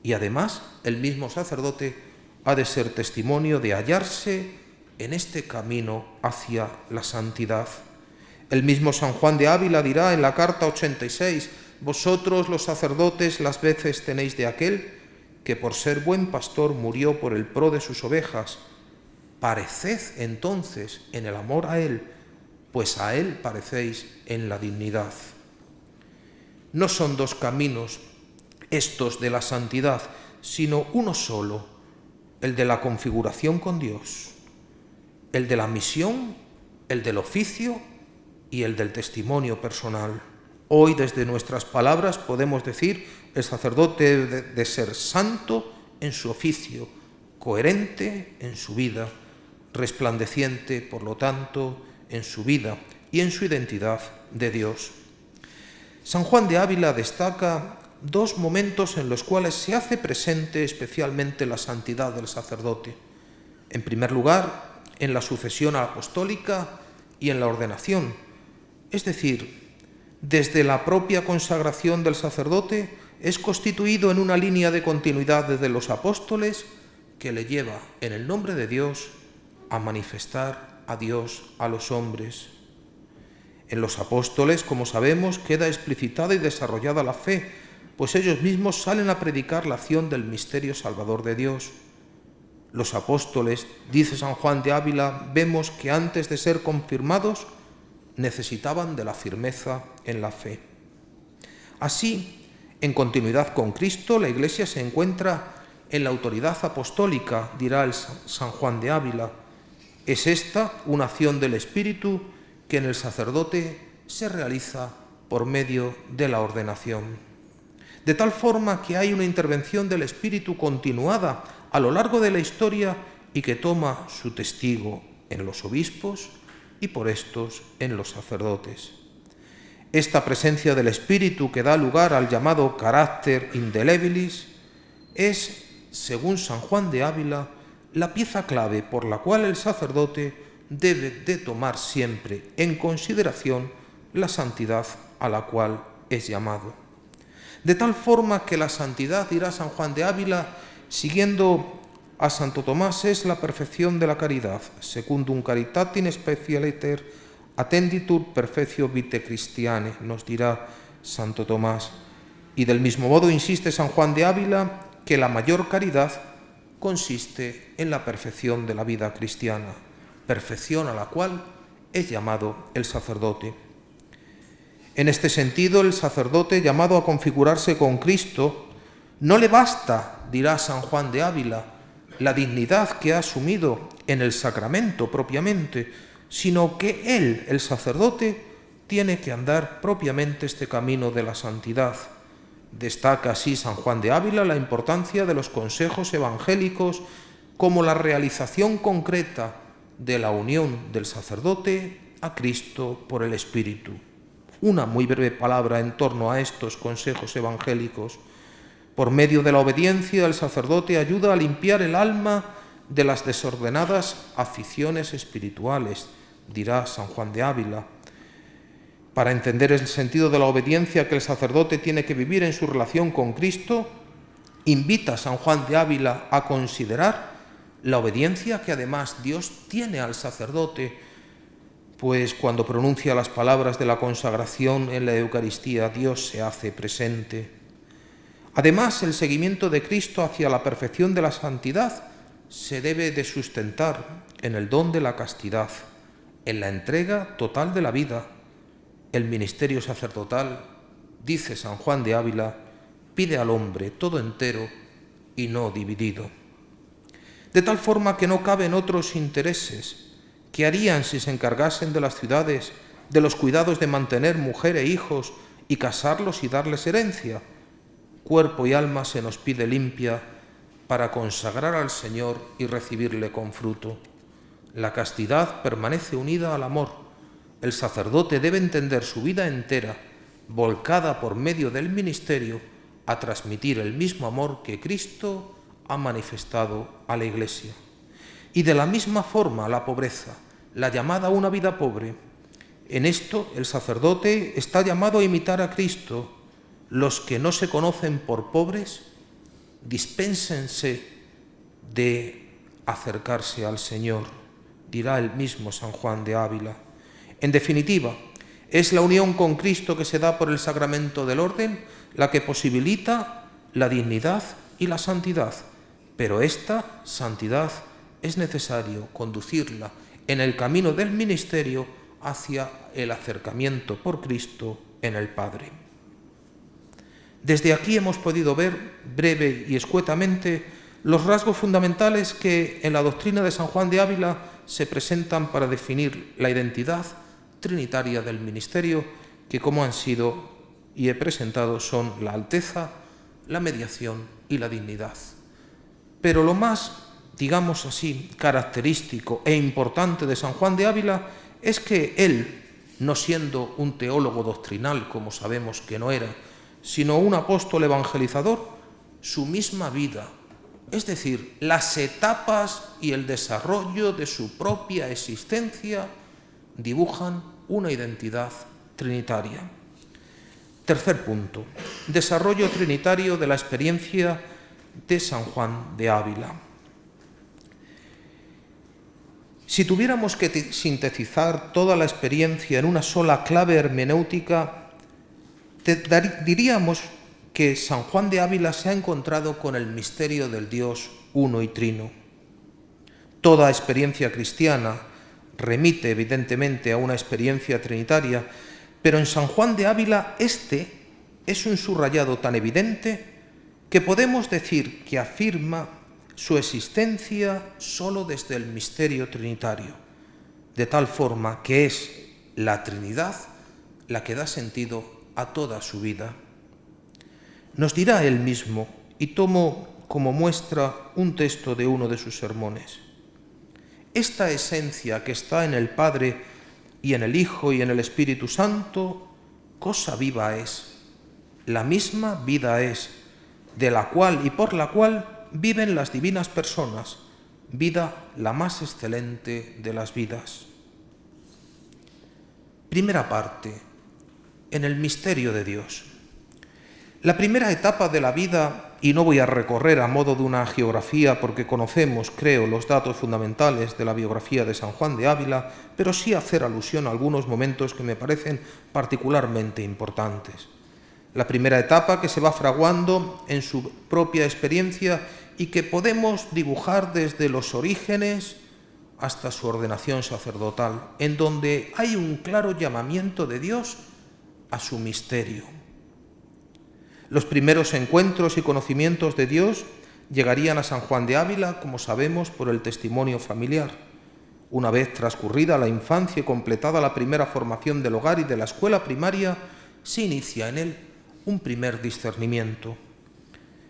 y además el mismo sacerdote ha de ser testimonio de hallarse en este camino hacia la santidad. El mismo San Juan de Ávila dirá en la carta 86: vosotros los sacerdotes las veces tenéis de aquel que por ser buen pastor murió por el pro de sus ovejas. Pareced entonces en el amor a Él, pues a Él parecéis en la dignidad. No son dos caminos estos de la santidad, sino uno solo, el de la configuración con Dios, el de la misión, el del oficio y el del testimonio personal. Hoy, desde nuestras palabras, podemos decir el sacerdote debe de ser santo en su oficio, coherente en su vida, resplandeciente, por lo tanto, en su vida y en su identidad de Dios. San Juan de Ávila destaca dos momentos en los cuales se hace presente especialmente la santidad del sacerdote. En primer lugar, en la sucesión apostólica y en la ordenación, es decir, desde la propia consagración del sacerdote es constituido en una línea de continuidad desde los apóstoles que le lleva, en el nombre de Dios, a manifestar a Dios a los hombres. En los apóstoles, como sabemos, queda explicitada y desarrollada la fe, pues ellos mismos salen a predicar la acción del misterio salvador de Dios. Los apóstoles, dice San Juan de Ávila, vemos que antes de ser confirmados necesitaban de la firmeza en la fe. Así, en continuidad con Cristo, la Iglesia se encuentra en la autoridad apostólica, dirá el San Juan de Ávila. Es esta una acción del Espíritu que en el sacerdote se realiza por medio de la ordenación. De tal forma que hay una intervención del Espíritu continuada a lo largo de la historia y que toma su testigo en los obispos y por estos en los sacerdotes. Esta presencia del Espíritu que da lugar al llamado carácter indelebilis es, según San Juan de Ávila, la pieza clave por la cual el sacerdote debe de tomar siempre en consideración la santidad a la cual es llamado. De tal forma que la santidad, dirá San Juan de Ávila, siguiendo a Santo Tomás, es la perfección de la caridad, secundum caritatem specialiter attenditur perfectio vitae Christianae, nos dirá Santo Tomás. Y del mismo modo insiste San Juan de Ávila que la mayor caridad consiste en la perfección de la vida cristiana, perfección a la cual es llamado el sacerdote. En este sentido, el sacerdote, llamado a configurarse con Cristo, no le basta, dirá San Juan de Ávila, la dignidad que ha asumido en el sacramento propiamente, sino que él, el sacerdote, tiene que andar propiamente este camino de la santidad. Destaca así San Juan de Ávila la importancia de los consejos evangélicos como la realización concreta de la unión del sacerdote a Cristo por el Espíritu. Una muy breve palabra en torno a estos consejos evangélicos. Por medio de la obediencia, el sacerdote ayuda a limpiar el alma de las desordenadas aficiones espirituales, dirá San Juan de Ávila. Para entender el sentido de la obediencia que el sacerdote tiene que vivir en su relación con Cristo, invita a San Juan de Ávila a considerar la obediencia que además Dios tiene al sacerdote, pues cuando pronuncia las palabras de la consagración en la Eucaristía, Dios se hace presente. Además, el seguimiento de Cristo hacia la perfección de la santidad se debe de sustentar en el don de la castidad, en la entrega total de la vida. El ministerio sacerdotal, dice San Juan de Ávila, pide al hombre todo entero y no dividido. De tal forma que no caben otros intereses. ¿Qué harían si se encargasen de las ciudades, de los cuidados de mantener mujer e hijos y casarlos y darles herencia? Cuerpo y alma se nos pide limpia para consagrar al Señor y recibirle con fruto. La castidad permanece unida al amor. El sacerdote debe entender su vida entera, volcada por medio del ministerio, a transmitir el mismo amor que Cristo ha manifestado a la Iglesia. Y de la misma forma la pobreza, la llamada a una vida pobre. En esto el sacerdote está llamado a imitar a Cristo. Los que no se conocen por pobres, dispénsense de acercarse al Señor, dirá el mismo San Juan de Ávila. En definitiva, es la unión con Cristo que se da por el sacramento del orden la que posibilita la dignidad y la santidad, pero esta santidad es necesario conducirla en el camino del ministerio hacia el acercamiento por Cristo en el Padre. Desde aquí hemos podido ver, breve y escuetamente, los rasgos fundamentales que en la doctrina de San Juan de Ávila se presentan para definir la identidad trinitaria del ministerio, que como han sido y he presentado son la alteza, la mediación y la dignidad. Pero lo más, digamos así, característico e importante de San Juan de Ávila es que él, no siendo un teólogo doctrinal, como sabemos que no era, sino un apóstol evangelizador, su misma vida, es decir, las etapas y el desarrollo de su propia existencia, dibujan una identidad trinitaria. Tercer punto, desarrollo trinitario de la experiencia de San Juan de Ávila. Si tuviéramos que sintetizar toda la experiencia en una sola clave hermenéutica, diríamos que San Juan de Ávila se ha encontrado con el misterio del Dios uno y trino. Toda experiencia cristiana remite evidentemente a una experiencia trinitaria, pero en San Juan de Ávila este es un subrayado tan evidente que podemos decir que afirma su existencia solo desde el misterio trinitario, de tal forma que es la Trinidad la que da sentido a toda su vida. Nos dirá él mismo, y tomo como muestra un texto de uno de sus sermones: esta esencia que está en el Padre y en el Hijo y en el Espíritu Santo, cosa viva es, la misma vida es, de la cual y por la cual viven las divinas personas, vida la más excelente de las vidas. Primera parte, en el misterio de Dios. La primera etapa de la vida, y no voy a recorrer a modo de una geografía porque conocemos, creo, los datos fundamentales de la biografía de San Juan de Ávila, pero sí hacer alusión a algunos momentos que me parecen particularmente importantes. La primera etapa que se va fraguando en su propia experiencia y que podemos dibujar desde los orígenes hasta su ordenación sacerdotal, en donde hay un claro llamamiento de Dios a su misterio. Los primeros encuentros y conocimientos de Dios llegarían a San Juan de Ávila, como sabemos, por el testimonio familiar. Una vez transcurrida la infancia y completada la primera formación del hogar y de la escuela primaria, se inicia en él un primer discernimiento.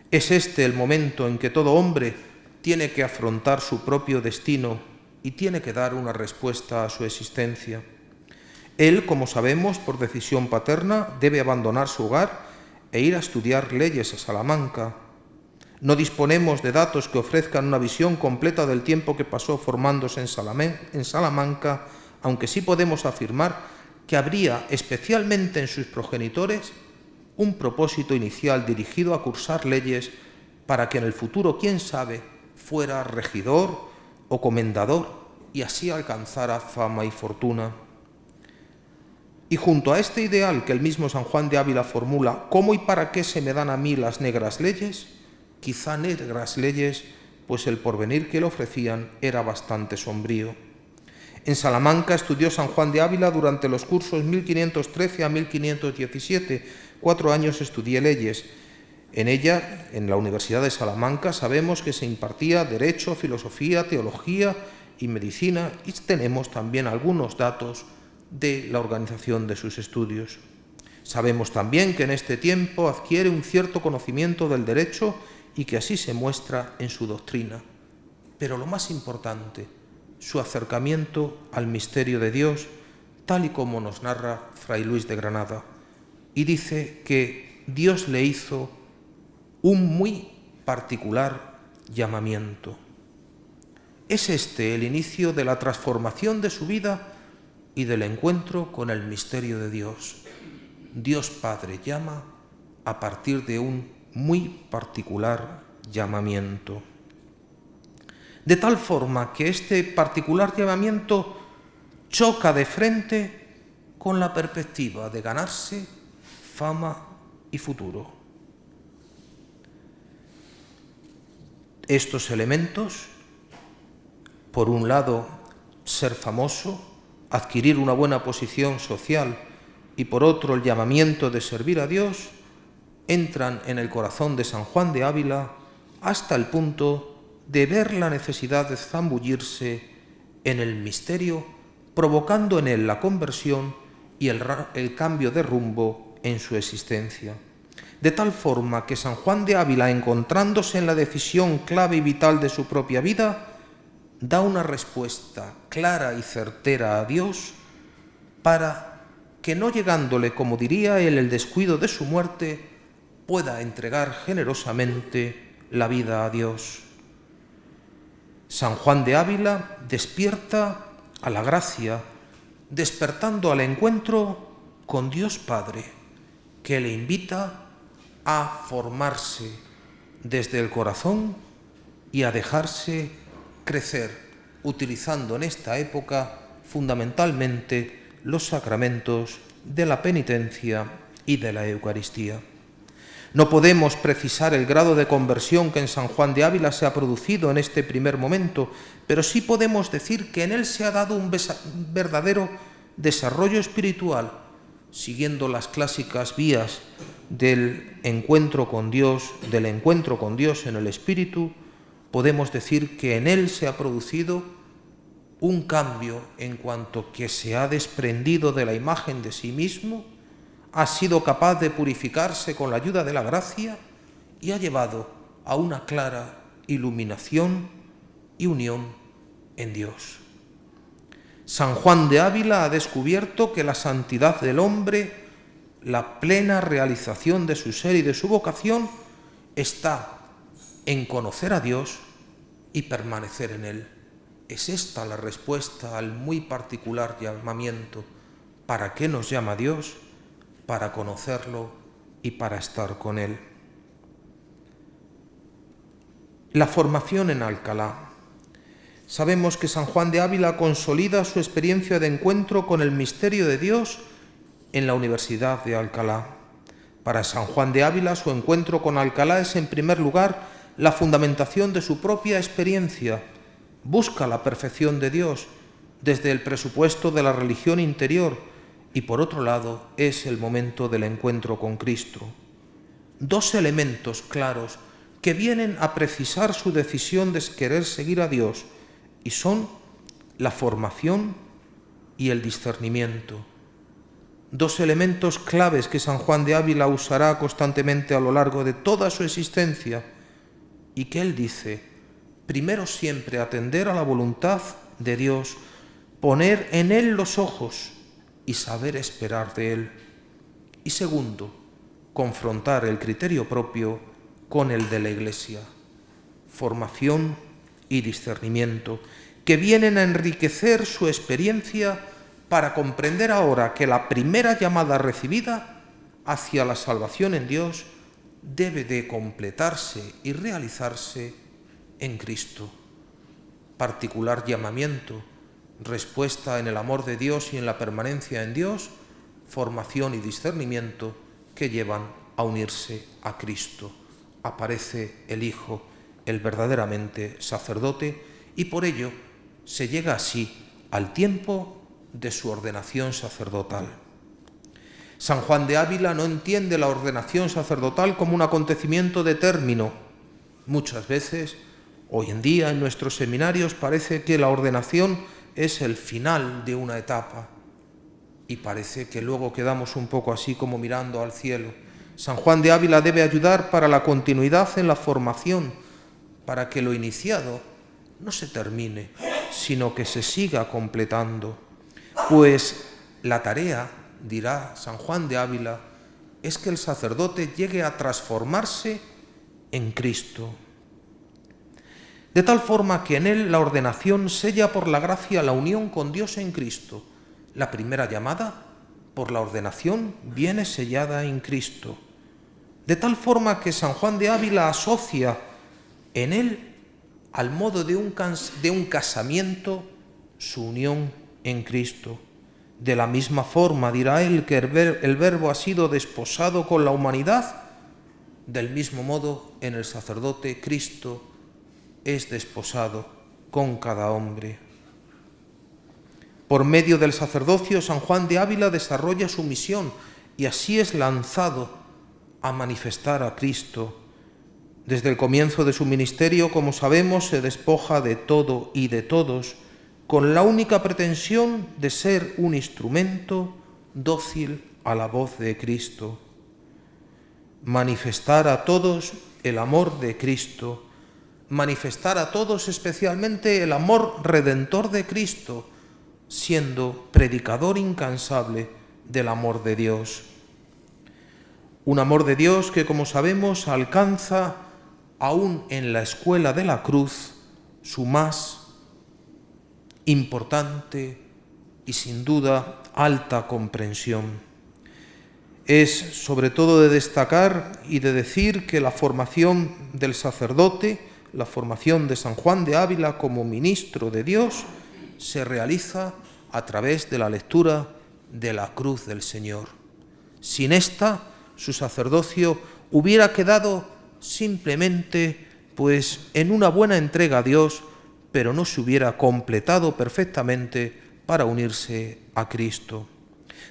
Es este el momento en que todo hombre tiene que afrontar su propio destino y tiene que dar una respuesta a su existencia. Él, como sabemos, por decisión paterna, debe abandonar su hogar e ir a estudiar leyes a Salamanca. No disponemos de datos que ofrezcan una visión completa del tiempo que pasó formándose en Salamanca, aunque sí podemos afirmar que habría, especialmente en sus progenitores, un propósito inicial dirigido a cursar leyes para que en el futuro, quién sabe, fuera regidor o comendador y así alcanzara fama y fortuna. Y junto a este ideal que el mismo San Juan de Ávila formula, ¿cómo y para qué se me dan a mí las negras leyes? Quizá negras leyes, pues el porvenir que le ofrecían era bastante sombrío. En Salamanca estudió San Juan de Ávila durante los cursos 1513 a 1517. 4 años estudié leyes. En ella, en la Universidad de Salamanca, sabemos que se impartía Derecho, Filosofía, Teología y Medicina, y tenemos también algunos datos de la organización de sus estudios. Sabemos también que en este tiempo adquiere un cierto conocimiento del derecho y que así se muestra en su doctrina. Pero lo más importante, su acercamiento al misterio de Dios, tal y como nos narra Fray Luis de Granada. Y dice que Dios le hizo un muy particular llamamiento. Es este el inicio de la transformación de su vida y del encuentro con el misterio de Dios. Dios Padre llama a partir de un muy particular llamamiento. De tal forma que este particular llamamiento choca de frente con la perspectiva de ganarse fama y futuro. Estos elementos, por un lado, ser famoso, adquirir una buena posición social y por otro el llamamiento de servir a Dios, entran en el corazón de San Juan de Ávila hasta el punto de ver la necesidad de zambullirse en el misterio, provocando en él la conversión y el cambio de rumbo en su existencia. de tal forma que San Juan de Ávila, encontrándose en la decisión clave y vital de su propia vida, da una respuesta clara y certera a Dios para que, no llegándole, como diría él, el descuido de su muerte, pueda entregar generosamente la vida a Dios. San Juan de Ávila despierta a la gracia, despertando al encuentro con Dios Padre, que le invita a formarse desde el corazón y a dejarse crecer, utilizando en esta época fundamentalmente los sacramentos de la penitencia y de la Eucaristía. No podemos precisar el grado de conversión que en San Juan de Ávila se ha producido en este primer momento, pero sí podemos decir que en él se ha dado un verdadero desarrollo espiritual, siguiendo las clásicas vías del encuentro con Dios, en el Espíritu. Podemos decir que en él se ha producido un cambio en cuanto que se ha desprendido de la imagen de sí mismo, ha sido capaz de purificarse con la ayuda de la gracia y ha llevado a una clara iluminación y unión en Dios. San Juan de Ávila ha descubierto que la santidad del hombre, la plena realización de su ser y de su vocación, está en conocer a Dios y permanecer en Él. Es esta la respuesta al muy particular llamamiento. ¿Para qué nos llama Dios? Para conocerlo y para estar con Él. La formación en Alcalá. Sabemos que San Juan de Ávila consolida su experiencia de encuentro con el misterio de Dios en la Universidad de Alcalá. Para San Juan de Ávila, su encuentro con Alcalá es, en primer lugar, la fundamentación de su propia experiencia. Busca la perfección de Dios desde el presupuesto de la religión interior y, por otro lado, es el momento del encuentro con Cristo. Dos elementos claros que vienen a precisar su decisión de querer seguir a Dios, y son la formación y el discernimiento. Dos elementos claves que San Juan de Ávila usará constantemente a lo largo de toda su existencia y que él dice: primero, siempre atender a la voluntad de Dios, poner en Él los ojos y saber esperar de Él. Y segundo, confrontar el criterio propio con el de la Iglesia. Formación y discernimiento, que vienen a enriquecer su experiencia para comprender ahora que la primera llamada recibida hacia la salvación en Dios debe de completarse y realizarse en Cristo. Particular llamamiento, respuesta en el amor de Dios y en la permanencia en Dios, formación y discernimiento que llevan a unirse a Cristo. Aparece el Hijo, el verdaderamente sacerdote, y por ello se llega así al tiempo de su ordenación sacerdotal. San Juan de Ávila no entiende la ordenación sacerdotal como un acontecimiento de término. Muchas veces, hoy en día, en nuestros seminarios parece que la ordenación es el final de una etapa y parece que luego quedamos un poco así como mirando al cielo. San Juan de Ávila debe ayudar para la continuidad en la formación, para que lo iniciado no se termine, sino que se siga completando. Pues la tarea, dirá San Juan de Ávila, es que el sacerdote llegue a transformarse en Cristo, de tal forma que en él la ordenación sella por la gracia la unión con Dios en Cristo. La primera llamada por la ordenación viene sellada en Cristo, de tal forma que San Juan de Ávila asocia en él, al modo de un casamiento, su unión en Cristo. De la misma forma, dirá él, que el Verbo ha sido desposado con la humanidad, del mismo modo en el sacerdote Cristo es desposado con cada hombre. Por medio del sacerdocio, San Juan de Ávila desarrolla su misión y así es lanzado a manifestar a Cristo. Desde el comienzo de su ministerio, como sabemos, se despoja de todo y de todos, con la única pretensión de ser un instrumento dócil a la voz de Cristo. manifestar a todos el amor de Cristo, manifestar a todos especialmente el amor redentor de Cristo, siendo predicador incansable del amor de Dios. Un amor de Dios que, como sabemos, alcanza aún en la escuela de la cruz su más importante y sin duda alta comprensión. Es sobre todo de destacar y de decir que la formación del sacerdote, la formación de San Juan de Ávila como ministro de Dios, se realiza a través de la lectura de la cruz del Señor. Sin esta, su sacerdocio hubiera quedado simplemente en una buena entrega a Dios, pero no se hubiera completado perfectamente para unirse a Cristo.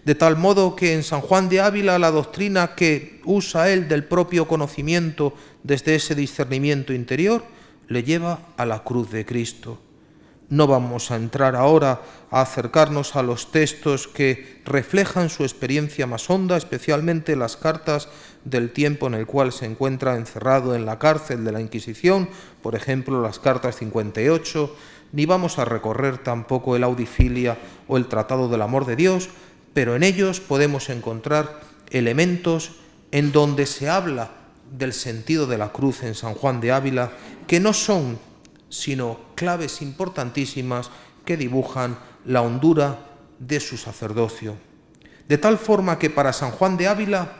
De tal modo que en San Juan de Ávila la doctrina que usa él del propio conocimiento desde ese discernimiento interior le lleva a la cruz de Cristo. No vamos a entrar ahora a acercarnos a los textos que reflejan su experiencia más honda, especialmente las cartas del tiempo en el cual se encuentra encerrado en la cárcel de la Inquisición, por ejemplo, las cartas 58, ni vamos a recorrer tampoco el Audifilia o el Tratado del Amor de Dios, pero en ellos podemos encontrar elementos en donde se habla del sentido de la cruz en San Juan de Ávila, que no son sino claves importantísimas que dibujan la hondura de su sacerdocio. De tal forma que para San Juan de Ávila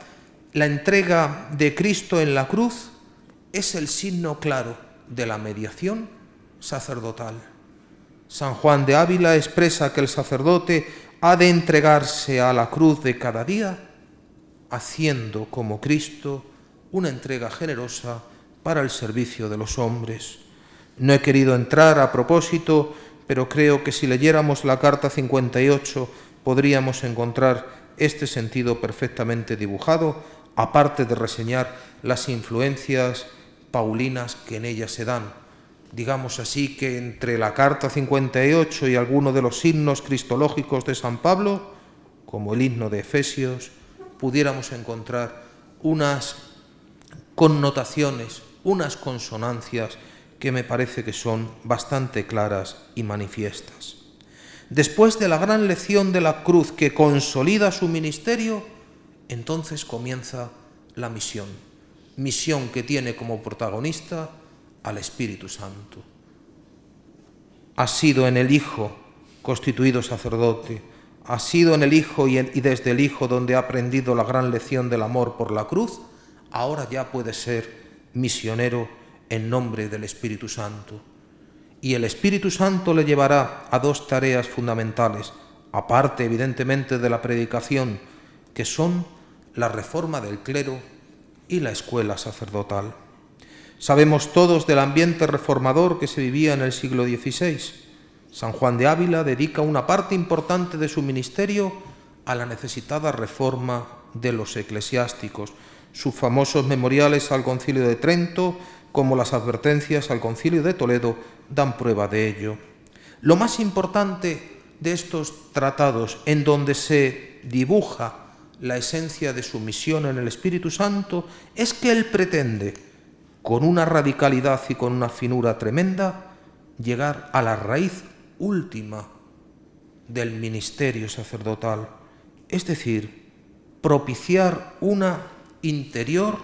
la entrega de Cristo en la cruz es el signo claro de la mediación sacerdotal. San Juan de Ávila expresa que el sacerdote ha de entregarse a la cruz de cada día, haciendo como Cristo una entrega generosa para el servicio de los hombres. No he querido entrar a propósito, pero creo que si leyéramos la carta 58 podríamos encontrar este sentido perfectamente dibujado, aparte de reseñar las influencias paulinas que en ella se dan. Digamos así que entre la carta 58 y alguno de los himnos cristológicos de San Pablo, como el himno de Efesios, pudiéramos encontrar unas connotaciones, unas consonancias que me parece que son bastante claras y manifiestas. Después de la gran lección de la cruz que consolida su ministerio, entonces comienza la misión que tiene como protagonista al Espíritu Santo. Ha sido en el Hijo constituido sacerdote, ha sido en el Hijo y desde el Hijo donde ha aprendido la gran lección del amor por la cruz, ahora ya puede ser misionero en nombre del Espíritu Santo. Y el Espíritu Santo le llevará a dos tareas fundamentales, aparte evidentemente de la predicación, que son la reforma del clero y la escuela sacerdotal. Sabemos todos del ambiente reformador que se vivía en el siglo XVI. San Juan de Ávila dedica una parte importante de su ministerio a la necesitada reforma de los eclesiásticos. Sus famosos memoriales al Concilio de Trento, como las advertencias al Concilio de Toledo, dan prueba de ello. Lo más importante de estos tratados, en donde se dibuja la esencia de su misión en el Espíritu Santo, es que él pretende, con una radicalidad y con una finura tremenda, llegar a la raíz última del ministerio sacerdotal, es decir, propiciar una interior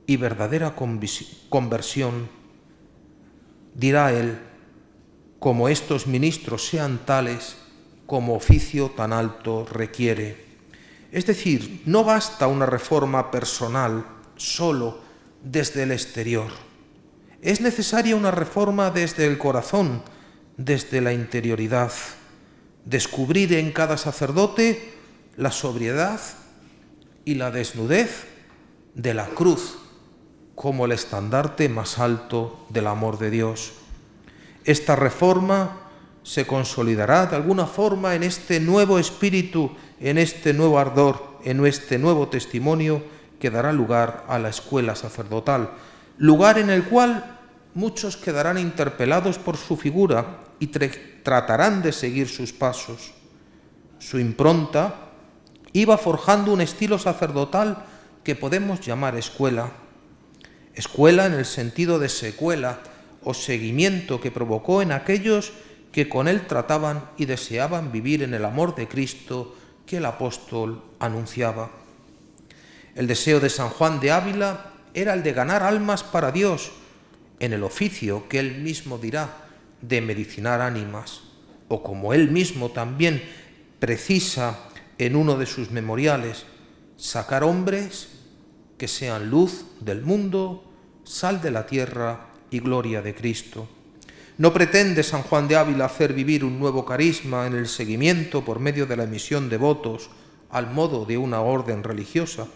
y verdadera conversión, dirá él, como estos ministros sean tales como oficio tan alto requiere. Es decir, no basta una reforma personal solo desde el exterior. Es necesaria una reforma desde el corazón, desde la interioridad. Descubrir en cada sacerdote la sobriedad y la desnudez de la cruz como el estandarte más alto del amor de Dios. Esta reforma se consolidará de alguna forma en este nuevo espíritu, en este nuevo ardor, en este nuevo testimonio que dará lugar a la escuela sacerdotal, lugar en el cual muchos quedarán interpelados por su figura y tratarán de seguir sus pasos. Su impronta iba forjando un estilo sacerdotal que podemos llamar escuela. Escuela en el sentido de secuela o seguimiento que provocó en aquellos que con él trataban y deseaban vivir en el amor de Cristo que el apóstol anunciaba. El deseo de San Juan de Ávila era el de ganar almas para Dios en el oficio que él mismo dirá de medicinar ánimas, o como él mismo también precisa en uno de sus memoriales, sacar hombres que sean luz del mundo, sal de la tierra y gloria de Cristo. No pretende San Juan de Ávila hacer vivir un nuevo carisma en el seguimiento por medio de la emisión de votos al modo de una orden religiosa.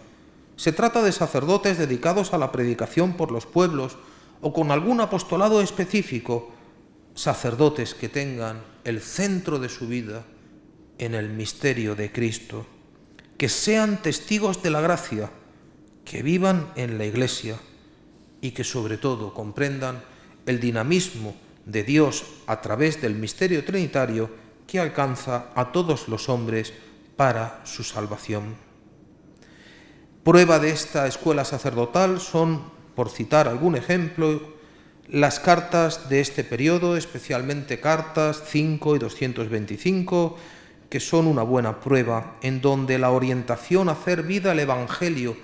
Se trata de sacerdotes dedicados a la predicación por los pueblos o con algún apostolado específico, sacerdotes que tengan el centro de su vida en el misterio de Cristo, que sean testigos de la gracia, que vivan en la Iglesia y que sobre todo comprendan el dinamismo de Dios a través del misterio trinitario que alcanza a todos los hombres para su salvación. Prueba de esta escuela sacerdotal son, por citar algún ejemplo, las cartas de este periodo, especialmente cartas 5 y 225, que son una buena prueba en donde la orientación a hacer vida el Evangelio,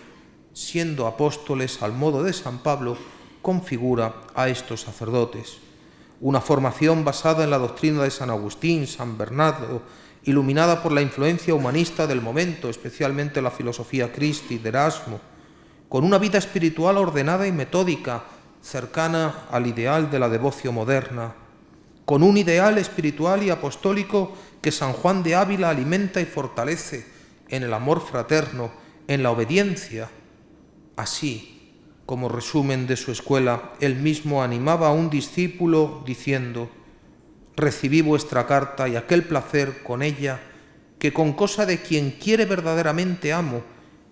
siendo apóstoles al modo de San Pablo, configura a estos sacerdotes. Una formación basada en la doctrina de San Agustín, San Bernardo, iluminada por la influencia humanista del momento, especialmente la filosofía Christi de Erasmo, con una vida espiritual ordenada y metódica, cercana al ideal de la devoción moderna, con un ideal espiritual y apostólico que San Juan de Ávila alimenta y fortalece en el amor fraterno, en la obediencia. Así, como resumen de su escuela, él mismo animaba a un discípulo diciendo: recibí vuestra carta y aquel placer con ella que con cosa de quien quiere verdaderamente amo,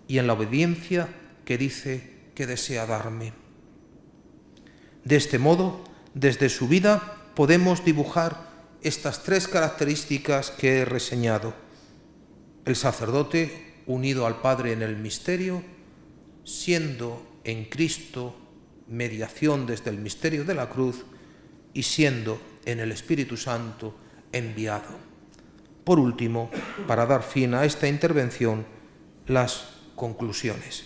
y en la obediencia que dice que desea darme. De este modo, desde su vida podemos dibujar estas tres características que he reseñado: el sacerdote unido al Padre en el misterio, siendo en Cristo mediación desde el misterio de la cruz y siendo en el Espíritu Santo enviado. Por último, para dar fin a esta intervención, las conclusiones.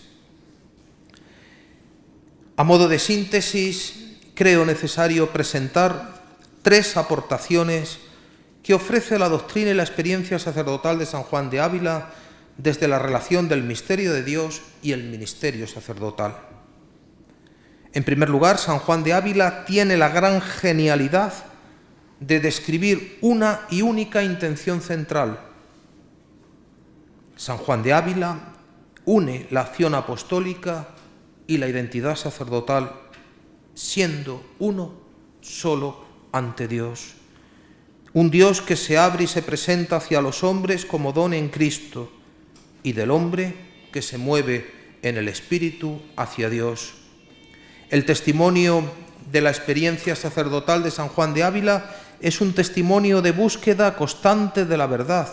A modo de síntesis, creo necesario presentar tres aportaciones que ofrece la doctrina y la experiencia sacerdotal de San Juan de Ávila desde la relación del misterio de Dios y el ministerio sacerdotal. En primer lugar, San Juan de Ávila tiene la gran genialidad de describir una y única intención central. San Juan de Ávila une la acción apostólica y la identidad sacerdotal, siendo uno solo ante Dios. Un Dios que se abre y se presenta hacia los hombres como don en Cristo, y del hombre que se mueve en el Espíritu hacia Dios. El testimonio de la experiencia sacerdotal de San Juan de Ávila es un testimonio de búsqueda constante de la verdad,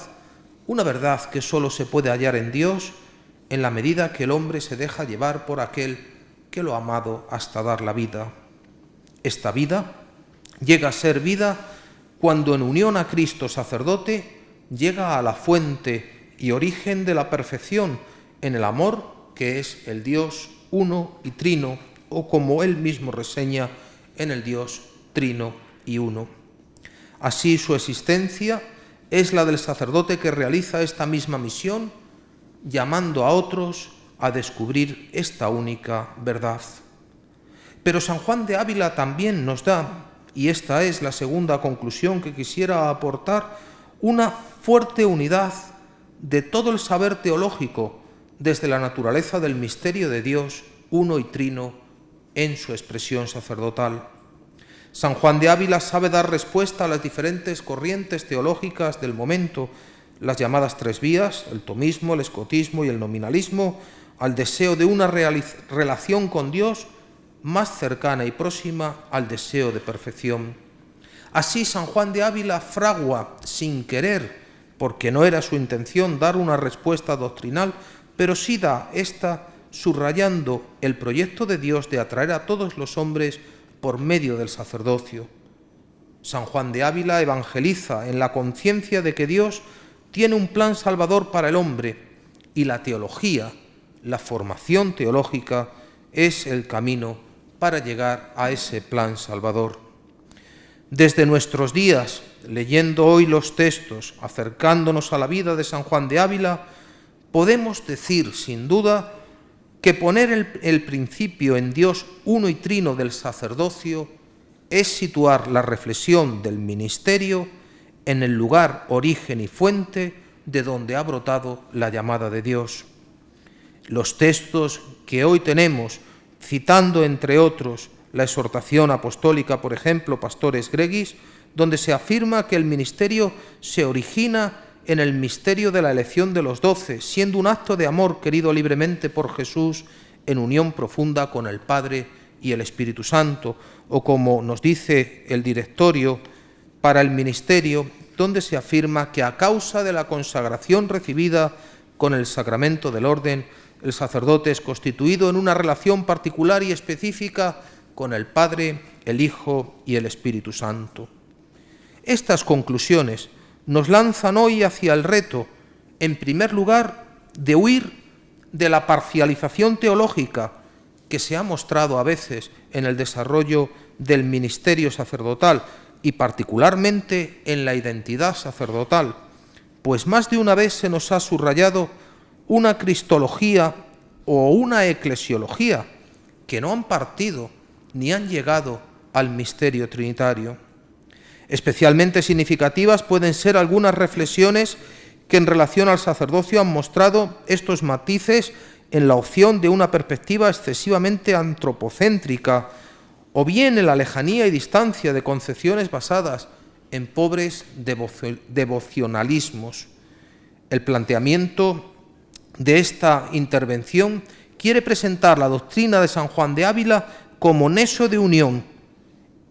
una verdad que solo se puede hallar en Dios en la medida que el hombre se deja llevar por aquel que lo ha amado hasta dar la vida. Esta vida llega a ser vida cuando en unión a Cristo sacerdote llega a la fuente y origen de la perfección en el amor que es el Dios uno y trino, o como él mismo reseña, en el Dios trino y uno. Así su existencia es la del sacerdote que realiza esta misma misión, llamando a otros a descubrir esta única verdad. Pero San Juan de Ávila también nos da, y esta es la segunda conclusión que quisiera aportar, una fuerte unidad de todo el saber teológico desde la naturaleza del misterio de Dios uno y trino en su expresión sacerdotal. San Juan de Ávila sabe dar respuesta a las diferentes corrientes teológicas del momento, las llamadas tres vías, el tomismo, el escotismo y el nominalismo, al deseo de una relación con Dios más cercana y próxima al deseo de perfección. Así San Juan de Ávila fragua sin querer, porque no era su intención dar una respuesta doctrinal, pero sí da esta subrayando el proyecto de Dios de atraer a todos los hombres por medio del sacerdocio. San Juan de Ávila evangeliza en la conciencia de que Dios tiene un plan salvador para el hombre y la teología, la formación teológica, es el camino para llegar a ese plan salvador. Desde nuestros días, leyendo hoy los textos, acercándonos a la vida de San Juan de Ávila, podemos decir sin duda que poner el principio en Dios uno y trino del sacerdocio es situar la reflexión del ministerio en el lugar, origen y fuente de donde ha brotado la llamada de Dios. Los textos que hoy tenemos, citando entre otros la exhortación apostólica, por ejemplo, Pastores Gregis, donde se afirma que el ministerio se origina en el misterio de la elección de los 12, siendo un acto de amor querido libremente por Jesús en unión profunda con el Padre y el Espíritu Santo, o como nos dice el directorio para el ministerio, donde se afirma que a causa de la consagración recibida con el sacramento del orden, el sacerdote es constituido en una relación particular y específica con el Padre, el Hijo y el Espíritu Santo. Estas conclusiones nos lanzan hoy hacia el reto, en primer lugar, de huir de la parcialización teológica que se ha mostrado a veces en el desarrollo del ministerio sacerdotal y particularmente en la identidad sacerdotal, pues más de una vez se nos ha subrayado una cristología o una eclesiología que no han partido ni han llegado al misterio trinitario. Especialmente significativas pueden ser algunas reflexiones que en relación al sacerdocio han mostrado estos matices en la opción de una perspectiva excesivamente antropocéntrica o bien en la lejanía y distancia de concepciones basadas en pobres devocionalismos. El planteamiento de esta intervención quiere presentar la doctrina de San Juan de Ávila como nexo de unión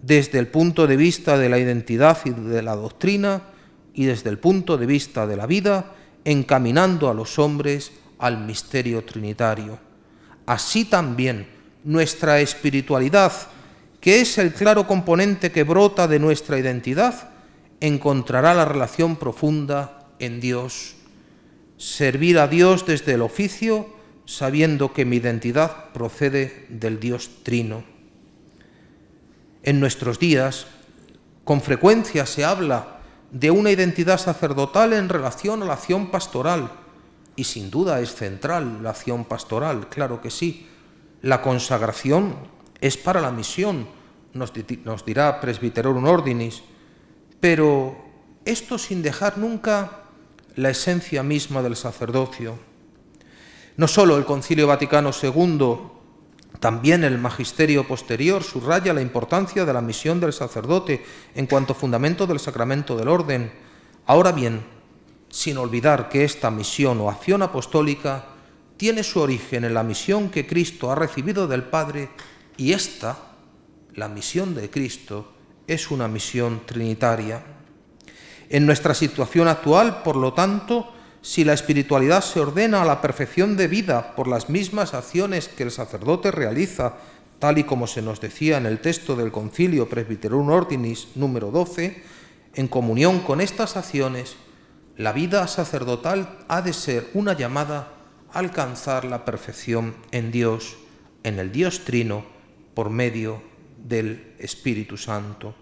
desde el punto de vista de la identidad y de la doctrina y desde el punto de vista de la vida, encaminando a los hombres al misterio trinitario. Así también nuestra espiritualidad, que es el claro componente que brota de nuestra identidad, encontrará la relación profunda en Dios. Servir a Dios desde el oficio, sabiendo que mi identidad procede del Dios trino. En nuestros días, con frecuencia se habla de una identidad sacerdotal en relación a la acción pastoral, y sin duda es central la acción pastoral, claro que sí. La consagración es para la misión, nos dirá Presbyterorum Ordinis, pero esto sin dejar nunca la esencia misma del sacerdocio. No solo el Concilio Vaticano II, también el magisterio posterior subraya la importancia de la misión del sacerdote en cuanto fundamento del sacramento del orden. Ahora bien, sin olvidar que esta misión o acción apostólica tiene su origen en la misión que Cristo ha recibido del Padre, y esta, la misión de Cristo, es una misión trinitaria. En nuestra situación actual, por lo tanto, si la espiritualidad se ordena a la perfección de vida por las mismas acciones que el sacerdote realiza, tal y como se nos decía en el texto del Concilio Presbyterorum Ordinis número 12, en comunión con estas acciones, la vida sacerdotal ha de ser una llamada a alcanzar la perfección en Dios, en el Dios Trino, por medio del Espíritu Santo.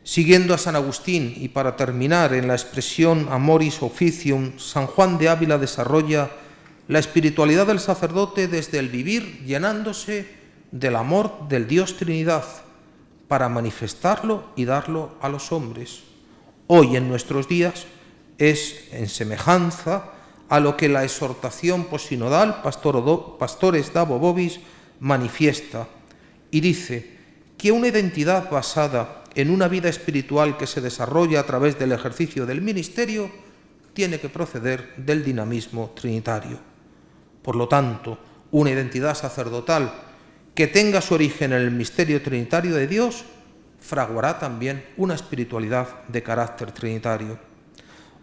Siguiendo a San Agustín y para terminar en la expresión Amoris Officium, San Juan de Ávila desarrolla la espiritualidad del sacerdote desde el vivir llenándose del amor del Dios Trinidad para manifestarlo y darlo a los hombres. Hoy en nuestros días es en semejanza a lo que la exhortación posinodal Pastores Dabo Vobis manifiesta y dice que una identidad basada en una vida espiritual que se desarrolla a través del ejercicio del ministerio tiene que proceder del dinamismo trinitario. Por lo tanto, una identidad sacerdotal que tenga su origen en el misterio trinitario de Dios fraguará también una espiritualidad de carácter trinitario.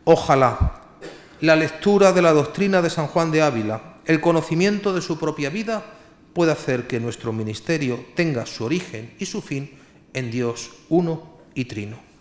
Ojalá la lectura de la doctrina de San Juan de Ávila El conocimiento de su propia vida puede hacer que nuestro ministerio tenga su origen y su fin en Dios uno y trino.